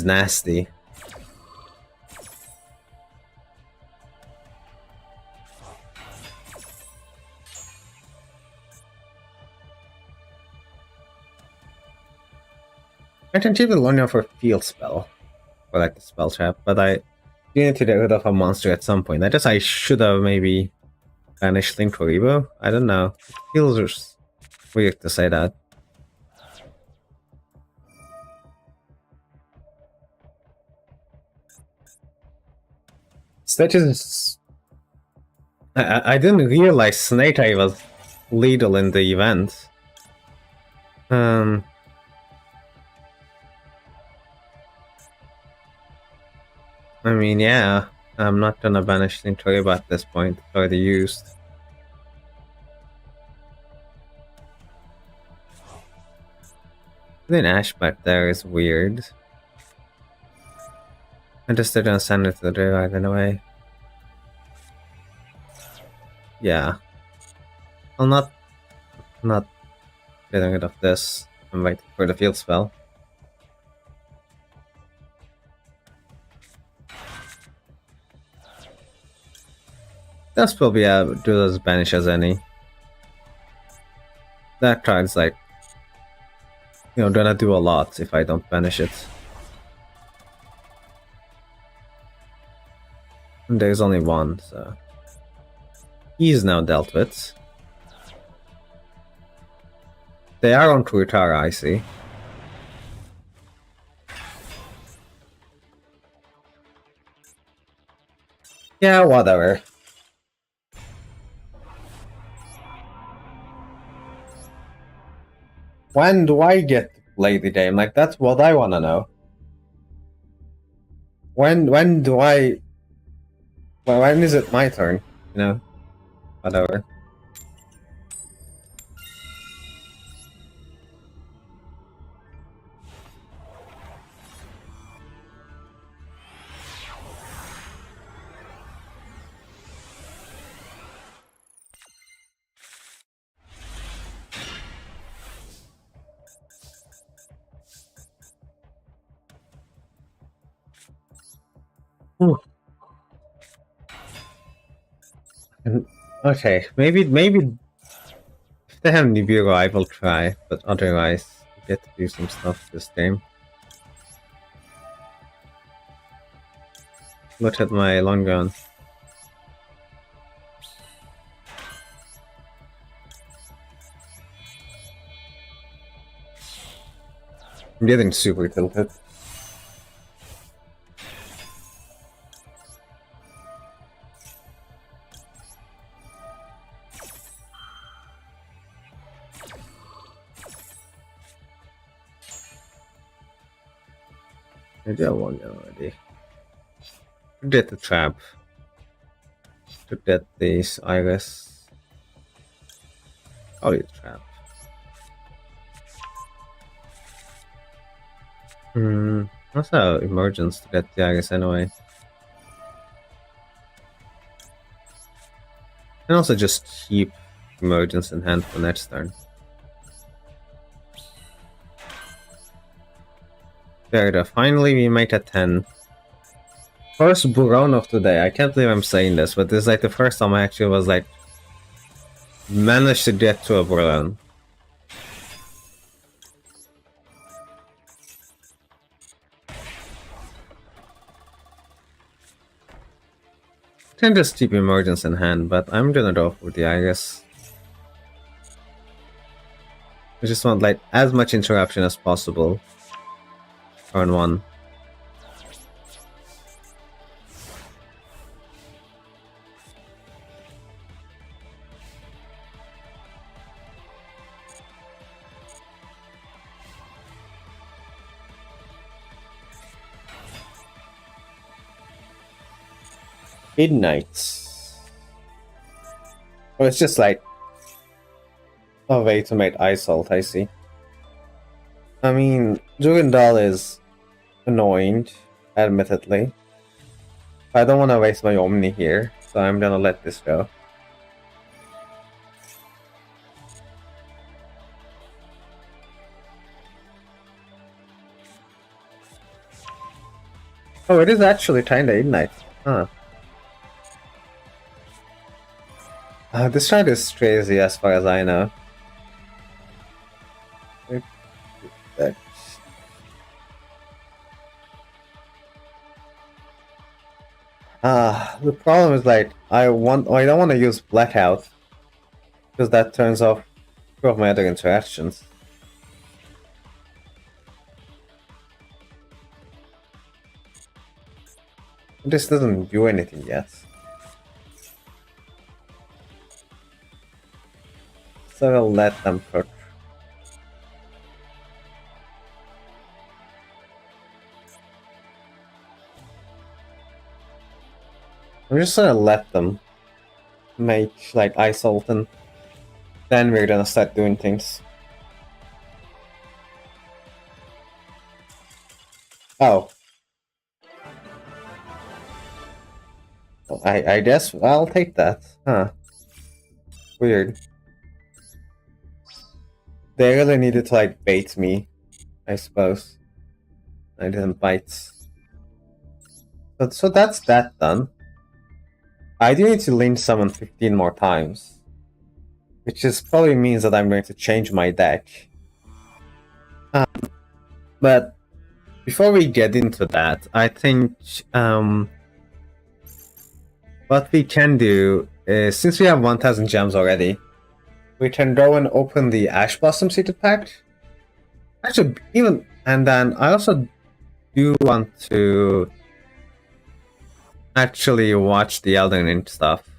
nasty. I can keep the Lonia for field spell, or like the spell trap, but I need to get rid of a monster at some point. I should have maybe banished Link Toribo. I don't know. It feels weird to say that. Stitches. I didn't realize Snake Eye was lethal in the event. I mean, yeah, I'm not gonna banish Link Toribo at this point. It's already used. Then Ash back there is weird. I just didn't send it to the drive in a way. Yeah. I'm not getting rid of this. I'm waiting for the field spell. That's probably do as banish as any. That card's like, you know, gonna do a lot if I don't banish it. And there's only one, so he's now dealt with. They are on Kurutara, I see. Yeah, whatever. When do I get to play the game? Like, that's what I wanna know. When do I... Well, when is it my turn? You know? Whatever. Okay, maybe they have Nibiru, I will try, but otherwise, I get to do some stuff this game. Look at my long gun. I'm getting super tilted. Maybe I won already. To get the trap. To get these iris. Probably the trap. What's our emergence to get the iris anyway? And also just keep emergence in hand for next turn. There we go. Finally we make a 10. First Buron of today. I can't believe I'm saying this, but this is like the first time I actually was like managed to get to a Buron. Can just keep emergence in hand, but I'm gonna go for the iris. I just want like as much interruption as possible. Turn 1. Midnight. Well, it's just like a way to make ice salt, I see. I mean, Jugendal is annoying, admittedly. I don't want to waste my Omni here, so I'm gonna let this go. Oh, it is actually kinda Ignite. Huh. This shot is crazy as far as I know. The problem is like I don't want to use Blackout because that turns off two of my other interactions. This doesn't do anything yet. So I'll let them cook. I'm just gonna let them make like Ice Sultan. Then we're gonna start doing things. Oh. I guess I'll take that. Huh. Weird. They really needed to like bait me, I suppose. I didn't bite. So that's that done. I do need to link summon 15 more times. Which is probably means that I'm going to change my deck. But before we get into that, I think what we can do is, since we have 1000 gems already, we can go and open the Ash Blossom Seated Pack. Actually, and then I also do want to actually watch the Elden Ring stuff.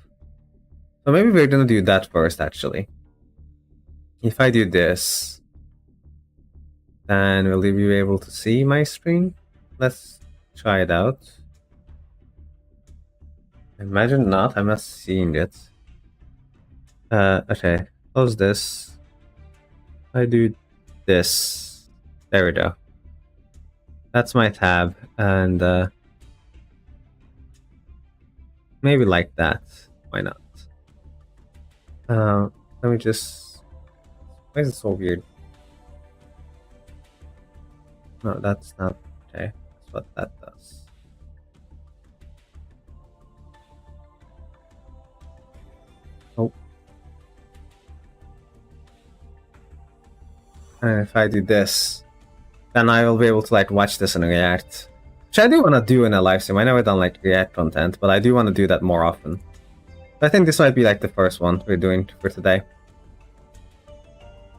So maybe we're gonna do that first, actually. If I do this, then will you be able to see my screen? Let's try it out. Imagine not, I'm not seeing it. Okay, close this. I do this. There we go. That's my tab, and maybe like that. Why not? Let me just... Why is it so weird? No, that's not... Okay, that's what that does. Oh. And if I do this, then I will be able to like watch this and react. Which I do want to do in a live stream. I never done like react content, but I do want to do that more often. I think this might be like the first one we're doing for today.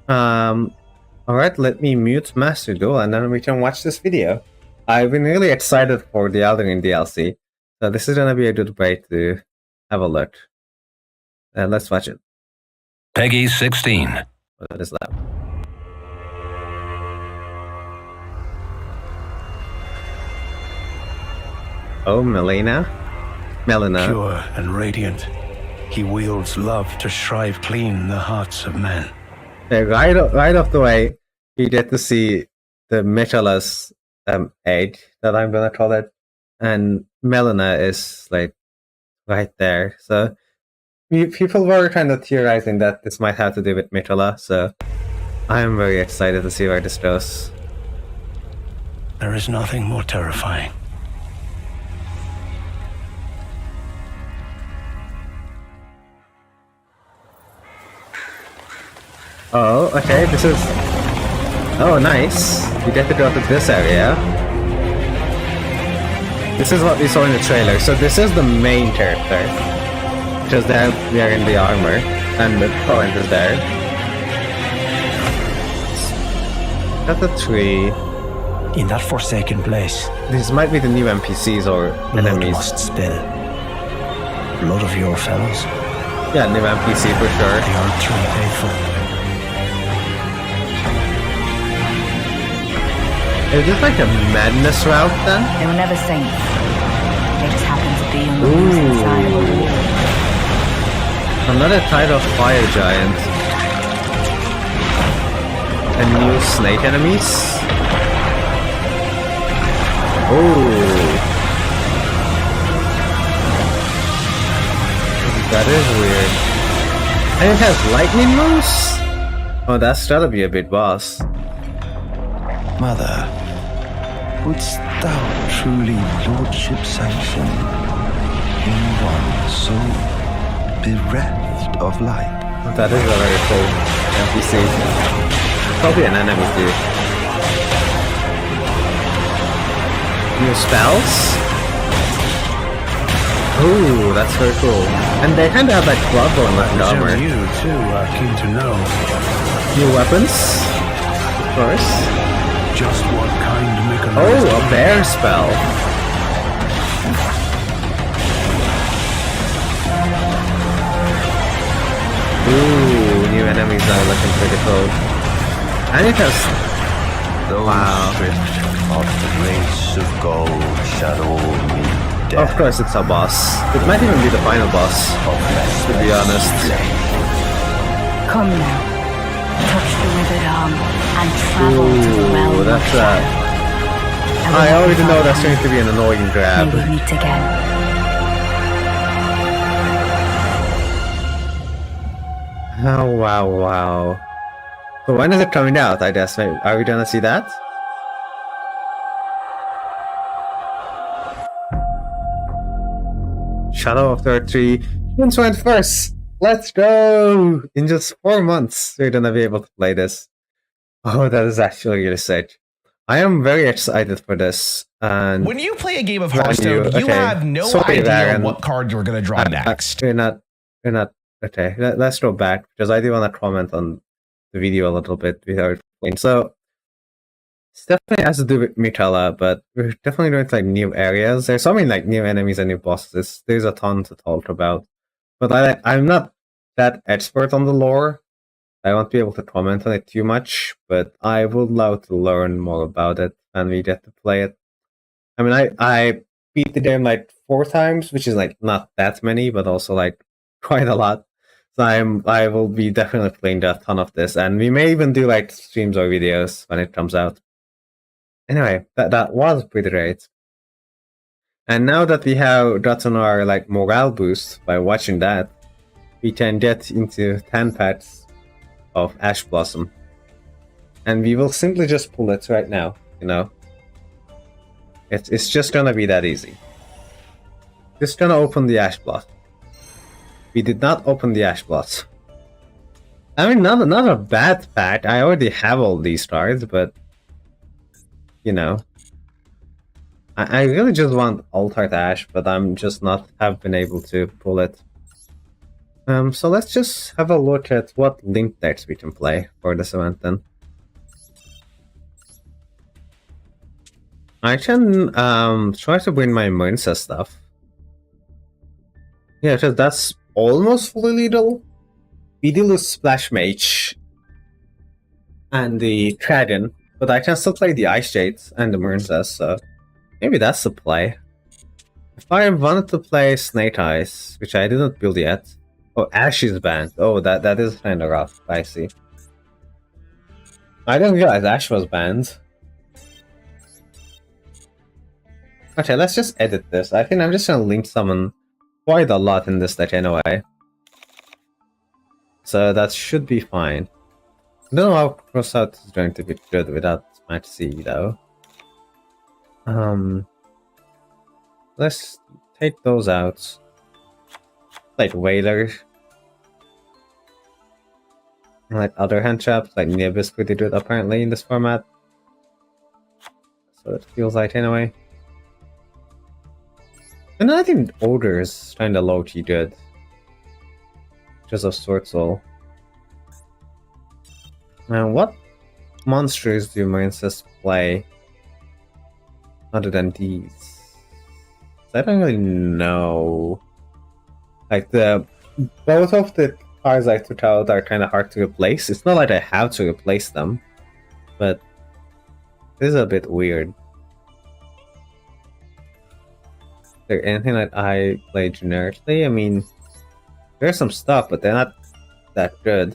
Alright, let me mute Master Duel and then we can watch this video. I've been really excited for the Elden Ring DLC, so this is gonna be a good way to have a look. Let's watch it. Peggy 16. What is that? Oh, Melina? Pure and radiant, he wields love to shrive clean the hearts of men. Right off the way, you get to see the Michela's egg, that I'm gonna call it, and Melina is like right there. So people were kind of theorizing that this might have to do with Michela, so I'm very excited to see where this goes. There is nothing more terrifying. Oh, okay, this is... Oh, nice. You get to go to this area. This is what we saw in the trailer. So this is the main character. Because they're wearing the armor. And the current is there. Got the tree. In that forsaken place, This might be the new NPCs or blood enemies. must spill. Blood of your fellows. Yeah, new NPC for sure. They are too faithful. Is this like a madness route then? They were never saints. They just happened to be on the losing side of a war. Another type of fire giant. And new snake enemies? Oh. That is weird. And it has lightning moves? Oh, that's gotta be a big boss. Mother, wouldst thou truly lordship sanction in one so bereft of light? That is a very cool NPC. Probably an enemy too. New spells? Ooh, that's very cool. And they kind of have like Bloodborne looking armor. You too are keen to know New weapons? Of course. just what kind make a Oh, a bear spell. Ooh, new enemies are looking pretty cool. And it has... Wow. of the race of gold shall all meet death. Of course it's a boss. It might even be the final boss, to be honest. Come now. Touch the withered arm and travel to the realm Ooh, of that's shadow. I already know that's going to be an annoying grab. May we meet again. Oh, wow. So when is it coming out, I guess? Are we gonna see that? Shadow of the Earth 3, June 21st! Let's go! In just 4 months, we're gonna be able to play this. Oh, that is actually really sick. I am very excited for this. And when you play a game of Hearthstone, you have no idea what card you're going to draw next. We're not. Okay, let's go back, because I do want to comment on the video a little bit without playing. So, it definitely has to do with Michela, but we're definitely going to like new areas. There's so many like new enemies and new bosses. There's a ton to talk about. But I'm not that expert on the lore. I won't be able to comment on it too much, but I would love to learn more about it and we get to play it. I mean, I beat the game like 4 times, which is like not that many, but also like quite a lot. So I will be definitely playing a ton of this, and we may even do like streams or videos when it comes out. Anyway, that was pretty great. And now that we have gotten our like morale boost by watching that, we can get into 10 packs of Ash Blossom. And we will simply just pull it right now, you know. It's just gonna be that easy. Just gonna open the Ash Blossom. We did not open the Ash Blossom. I mean, not a bad pack. I already have all these cards, but you know, I really just want Altart Ash, but I'm just not have been able to pull it. So let's just have a look at what link decks we can play for this event then. I can try to bring my Marincess stuff. Yeah, because that's almost fully lethal. We do lose Splash Mage and the Dragon, but I can still play the Ice Jades and the Marincess, so maybe that's the play. If I wanted to play Snake Eyes, which I didn't build yet. Oh, Ash is banned. Oh, that is kind of rough. I see. I didn't realize Ash was banned. Okay, let's just edit this. I think I'm just gonna link summon quite a lot in this deck anyway. So that should be fine. I don't know how Crossout is going to be good without Match C though. Let's take those out. Like Whaler. And like other hand traps, like Nib is pretty good apparently in this format. So it feels like anyway. And I think Ogre is kinda low-key good. Just of Swordsoul. Now what monsters do Marincess play other than these? I don't really know. Like both of the cards I took out are kind of hard to replace. It's not like I have to replace them, but this is a bit weird. Is there anything that I play generically? I mean, there's some stuff, but they're not that good.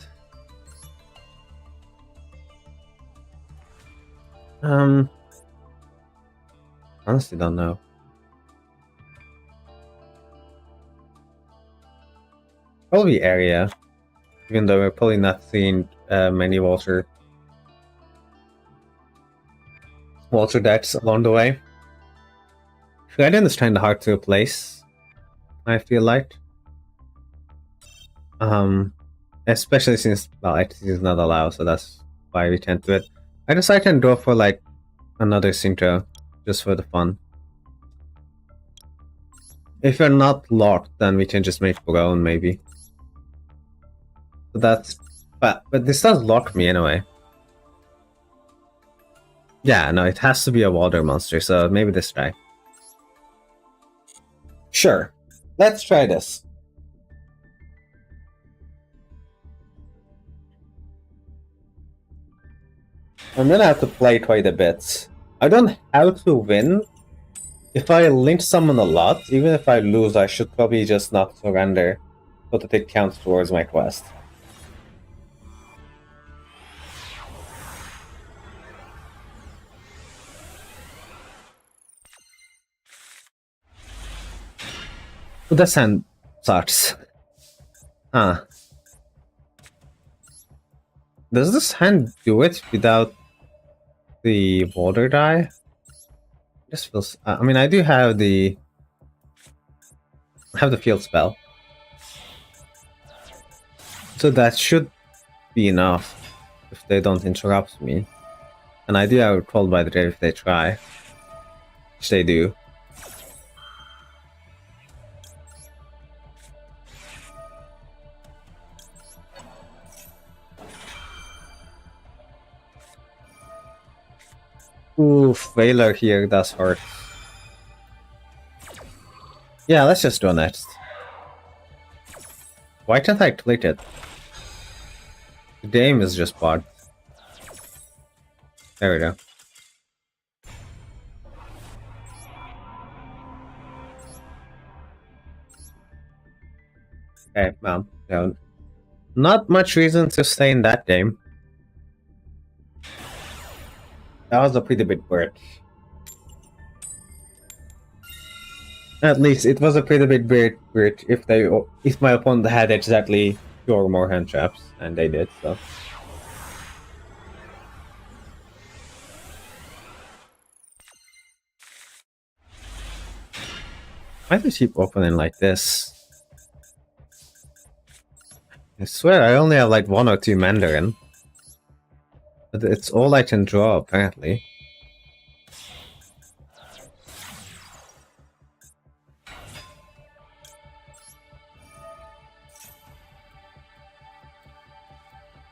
Honestly don't know. Probably area, even though we're probably not seeing many water decks along the way. Dragon is kind of hard to replace, I feel like. Especially since, well, XT is not allowed, so that's why we can't do it. I guess I can go for like another Synchro, just for the fun. If you're not locked, then we can just make our own, maybe. So that's... But this does lock me anyway. Yeah, no, it has to be a water monster, so maybe this guy. Sure, let's try this. I'm gonna have to play quite a bit. I don't have to win. If I link summon a lot, even if I lose, I should probably just not surrender, so that it counts towards my quest. This hand sucks. Huh. Does this hand do it without the water die? This feels... I mean, I do have the... field spell. So that should be enough if they don't interrupt me. And I do have Called by the Grave if they try. Which they do. Oof, Veiler here does hurt. Yeah, let's just do next. Why can't I click it? The game is just bugged. There we go. Okay, well, no, not much reason to stay in that game. That was a pretty big bird. At least it was a pretty big bird if my opponent had exactly 2 or more hand traps, and they did, so. Why do you keep opening like this? I swear I only have like 1 or 2 Mandarin. But it's all I can draw, apparently.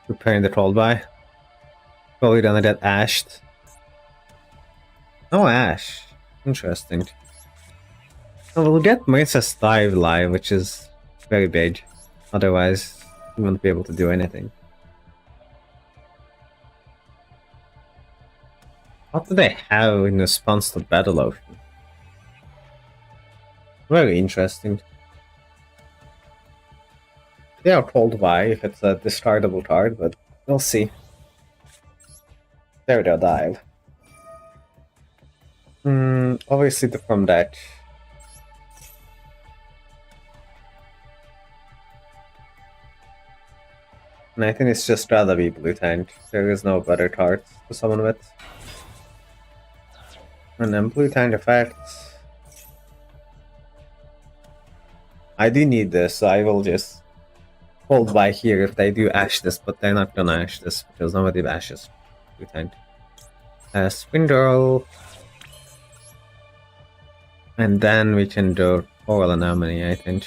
Preparing the troll by. Probably gonna get ashed. No ash. Interesting. Oh, we'll get Marincess dive live, which is very big. Otherwise, we won't be able to do anything. What do they have in response to Battle Ocean? Very interesting. They are told why if it's a discardable card, but we'll see. There we go, dive. Obviously the from deck. And I think it's just rather be blue tank. There is no better cards to summon with. And then blue tank effects. I do need this, so I will just hold by here if they do ash this, but they're not gonna ash this because nobody ashes blue tank. Spindle. And then we can do Oral Anomaly, I think.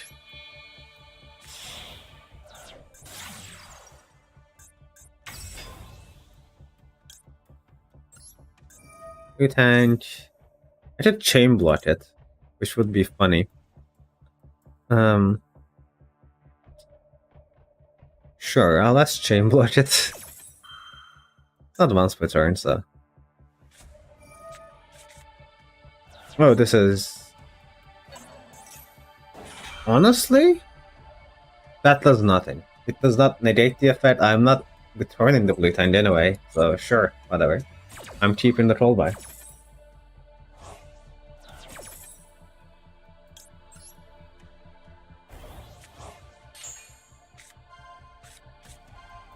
Blue tank. I should chain block it, which would be funny. Sure, let's chain block it. It's not once per turn, so. Oh, this is... Honestly? That does nothing. It does not negate the effect. I'm not returning the blue tank anyway, so sure, whatever. I'm keeping the troll by.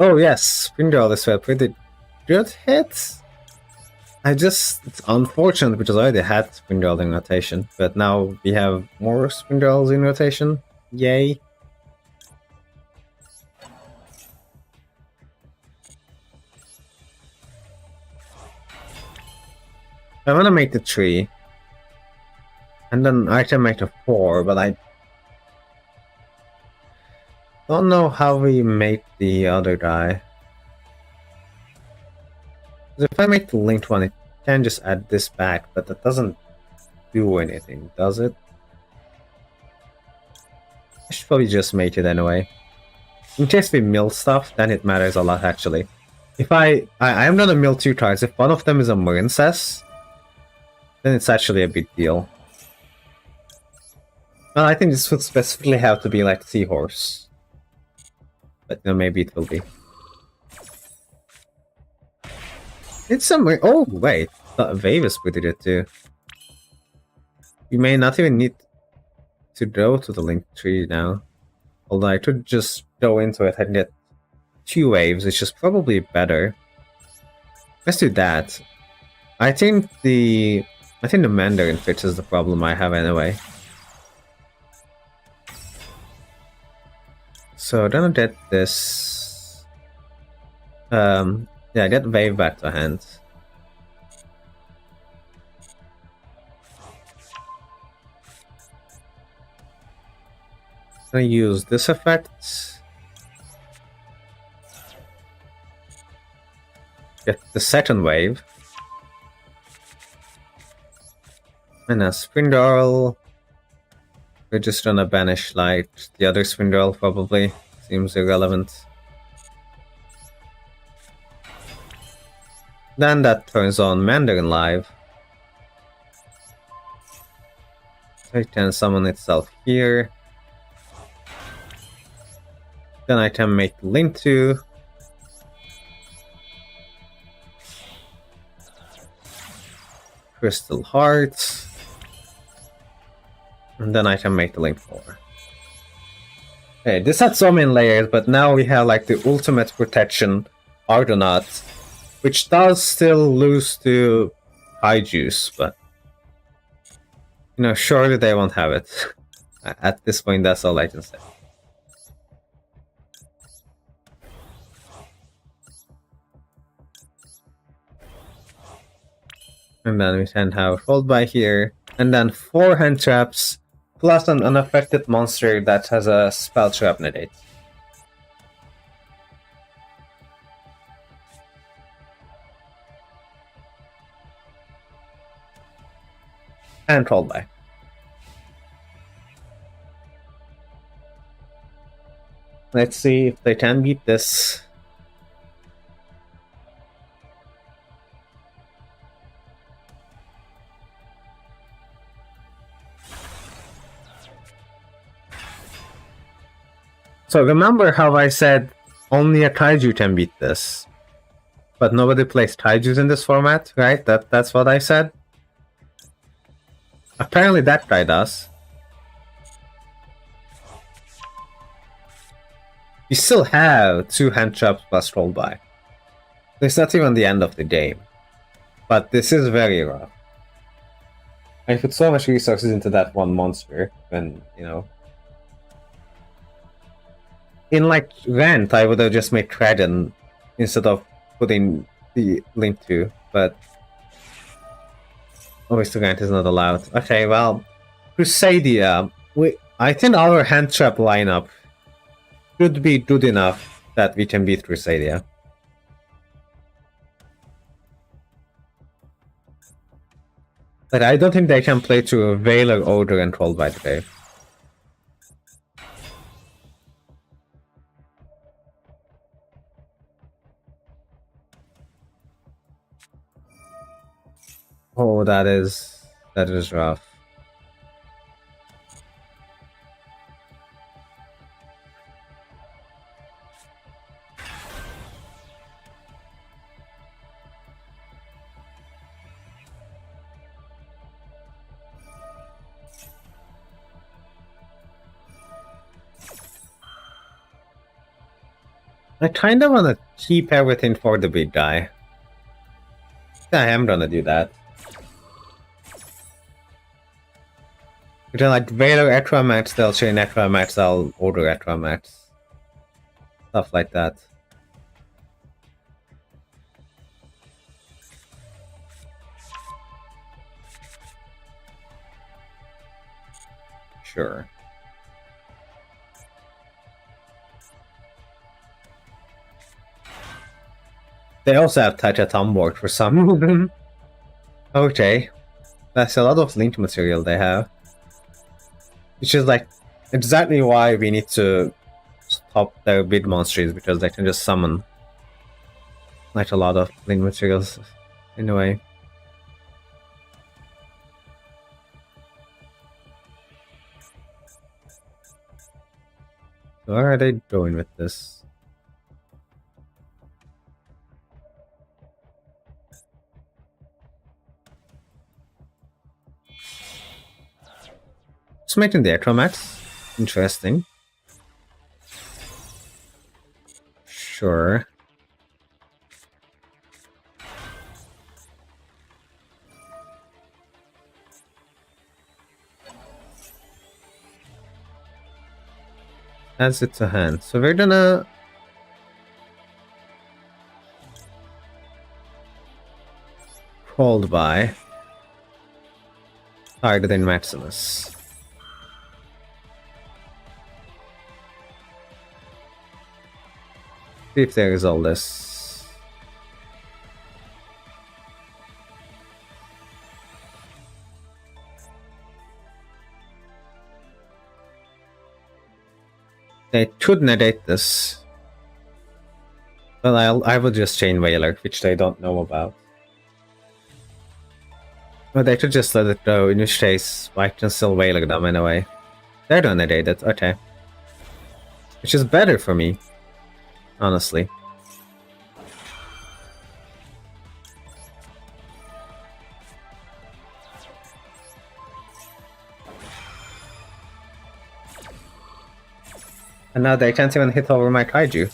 Oh yes, Spindle is a pretty good hit. It's unfortunate because I already had Spindle in rotation, but now we have more Spindles in rotation. Yay. I want to make the 3. And then I can make the 4, but I don't know how we make the other guy. If I make the linked one, it can just add this back, but that doesn't do anything, does it? I should probably just make it anyway. In case we mill stuff, then it matters a lot actually. If I'm gonna mill 2 cards. If one of them is a Marincess, then it's actually a big deal. Well, I think this would specifically have to be like Seahorse. But no, maybe it will be. It's somewhere. Oh, wait. Wave is pretty good too. You may not even need to go to the link tree now. Although I could just go into it and get 2 waves, which is probably better. Let's do that. I think the Mandarin fixes the problem I have anyway. So I'm gonna get this. Yeah, get wave back to hand. I'm gonna use this effect. Get the second wave. And a Spindle. We're just gonna banish like the other Spindle probably. Seems irrelevant. Then that turns on Mandarin Live. It can summon itself here. Then I can make Link 2. Crystal Hearts. And then I can make the Link 4. Okay, this had so many layers, but now we have like the ultimate protection Argonaut, which does still lose to High Juice, but you know, surely they won't have it. At this point, that's all I can say. And then we can have Hold by here. And then 4 hand traps, plus an unaffected monster that has a spell trap negate. And Hold by. Let's see if they can beat this. So remember how I said only a kaiju can beat this, but nobody plays kaijus in this format, right? That's what I said. Apparently that guy does. You still have 2 hand traps plus roll by. It's not even the end of the game, but this is very rough. I put so much resources into that one monster, and you know. In like Rent, I would have just made Kraden instead of putting the Link 2, but obviously Rent is not allowed. Okay, well, Crusadia, I think our hand trap lineup should be good enough that we can beat Crusadia. But I don't think they can play to a Veiler, Ogre, and Troll by the way. Oh, that is rough. I kind of want to keep everything for the big guy. I am gonna do that. But then, like, Veiler Etra Max, they'll chain Etra Max, I'll order Etra Max. Stuff like that. Sure. They also have Tachat on board for some reason. Okay. That's a lot of link material they have. Which is like exactly why we need to stop their big monsters, because they can just summon like a lot of link materials in a way. So where are they going with this? Just making the Electromax. Interesting. Sure. Adds it to hand. So we're gonna hold by targeting Maximus. See if there is all this. They could negate this. Well, I will just chain Whaler, which they don't know about. But they could just let it go, in which case I can still Whaler them anyway. They don't negate it, okay. Which is better for me, honestly. And now they can't even hit over my kaiju.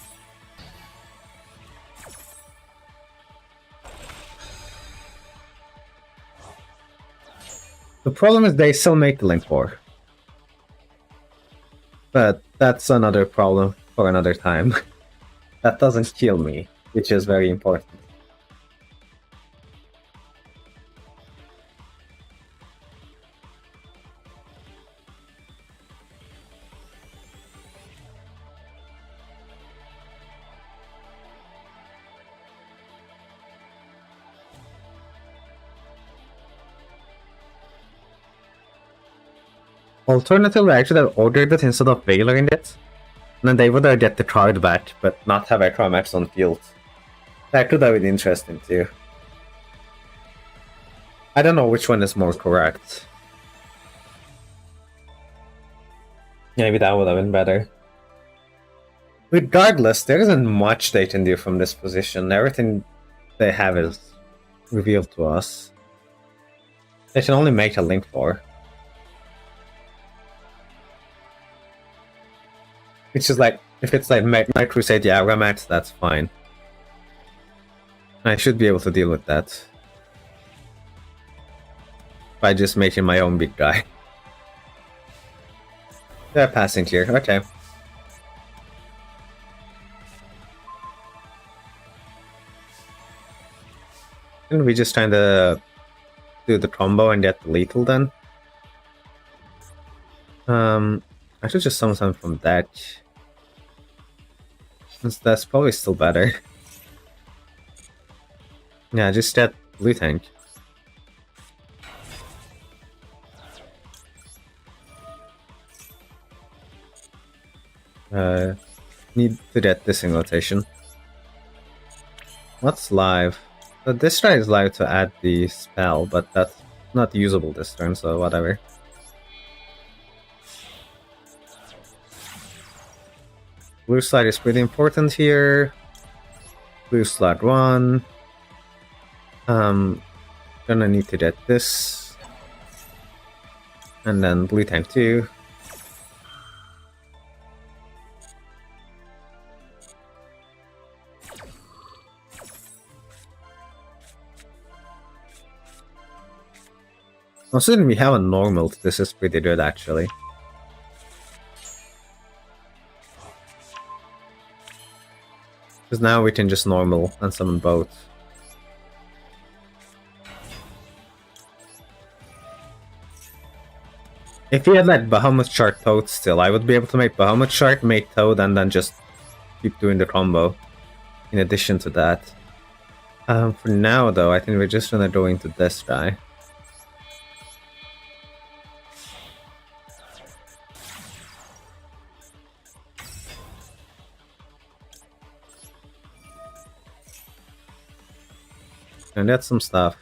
The problem is they still make the Link 4. But that's another problem for another time. That doesn't kill me, which is very important. Alternatively, I should have ordered it instead of Veiling it. And then they would have get the card back, but not have extra maps on field. That could have been interesting too. I don't know which one is more correct. Maybe that would have been better. Regardless, there isn't much they can do from this position. Everything they have is revealed to us. They can only make a link for. Which is like, if it's like my Crusade Yagra match, that's fine. I should be able to deal with that. By just making my own big guy. They're passing here, okay. And we just trying to do the combo and get the lethal then? I should just summon something from deck. That's probably still better. Yeah, just that blue tank. Need to get this in rotation. What's live? So this try is live to add the spell, but that's not usable this turn, so whatever. Blue slide is pretty important here. Blue slide 1. Gonna need to get this. And then blue tank 2. Considering we have a normal, this is pretty good actually. Because now we can just normal and summon both. If we had like Bahamut Shark Toad still, I would be able to make Bahamut Shark, make Toad, and then just keep doing the combo. In addition to that. For now though, I think we're just gonna go into this guy. And that's some stuff.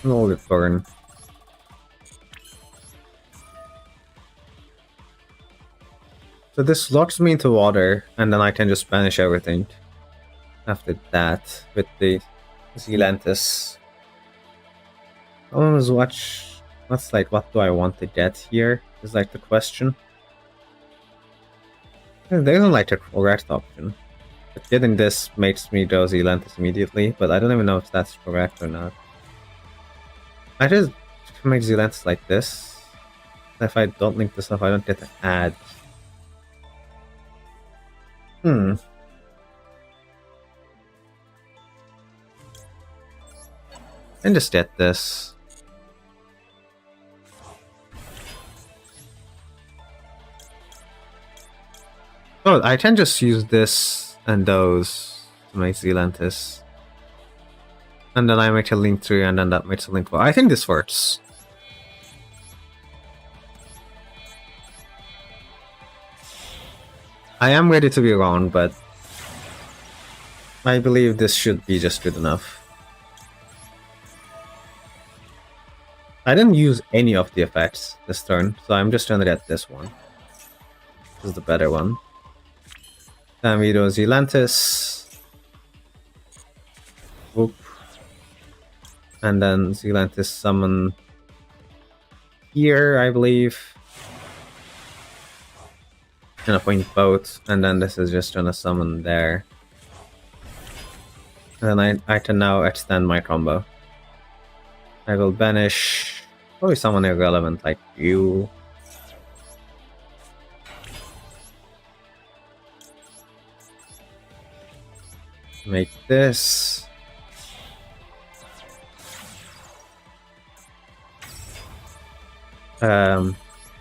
And all it burn. So this locks me into water, and then I can just banish everything. After that, with the Zealantis. I always watch. That's like, what do I want to get here? Is like the question. There isn't like a correct option. But getting this makes me go Zealantis immediately, but I don't even know if that's correct or not. I just make Zealantis like this. If I don't link this up, I don't get to add. And just get this. Oh, I can just use this and those to make Zealantis. And then I make a link 3 and then that makes a link 4. I think this works. I am ready to be wrong, but I believe this should be just good enough. I didn't use any of the effects this turn, so I'm just trying to get this one. This is the better one. Then we do Zealantis. Whoop. And then Zealantis summon here, I believe. And a point both, and then this is just gonna summon there. And then I can now extend my combo. I will banish probably someone irrelevant like you. Make this.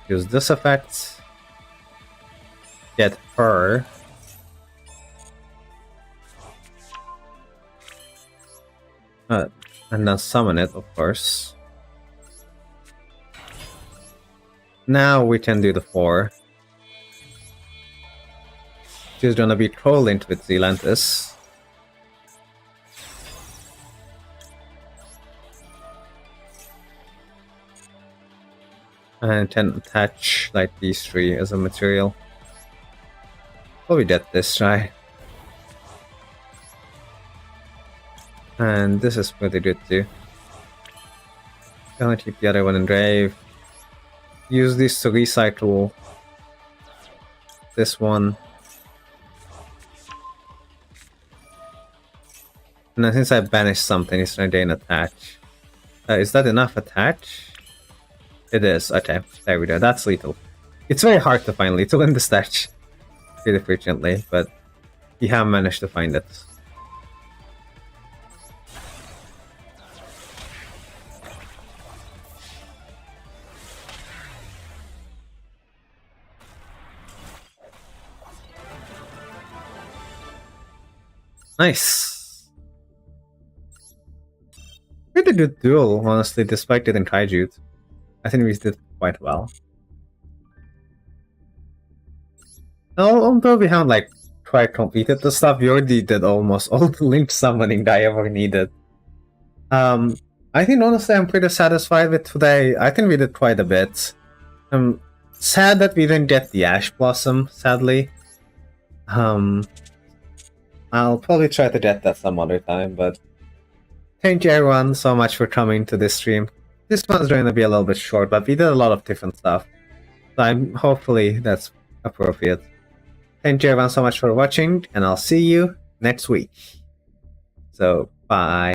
Use this effect. Get her. And then summon it, of course. now we can do the 4. She's gonna be trolled into with Zealantis. And can attach like these 3 as a material. Probably get this try. And this is pretty good too. Gonna keep the other one in grave. Use this to recycle this one. And then since I banished something, it's gonna gain attach. Is that enough attach? It is. Okay, there we go. That's lethal. It's very hard to find lethal in the stash pretty frequently, but you have managed to find it. Nice. Pretty good duel, honestly, despite getting Kaiju. I think we did quite well. Although we haven't like quite completed the stuff, we already did almost all the link summoning that I ever needed. I think honestly I'm pretty satisfied with today. I think we did quite a bit. I'm sad that we didn't get the Ash Blossom, sadly. I'll probably try to get that some other time, but thank you everyone so much for coming to this stream. This one's going to be a little bit short, but we did a lot of different stuff. So hopefully that's appropriate. Thank you everyone so much for watching, and I'll see you next week. So, bye.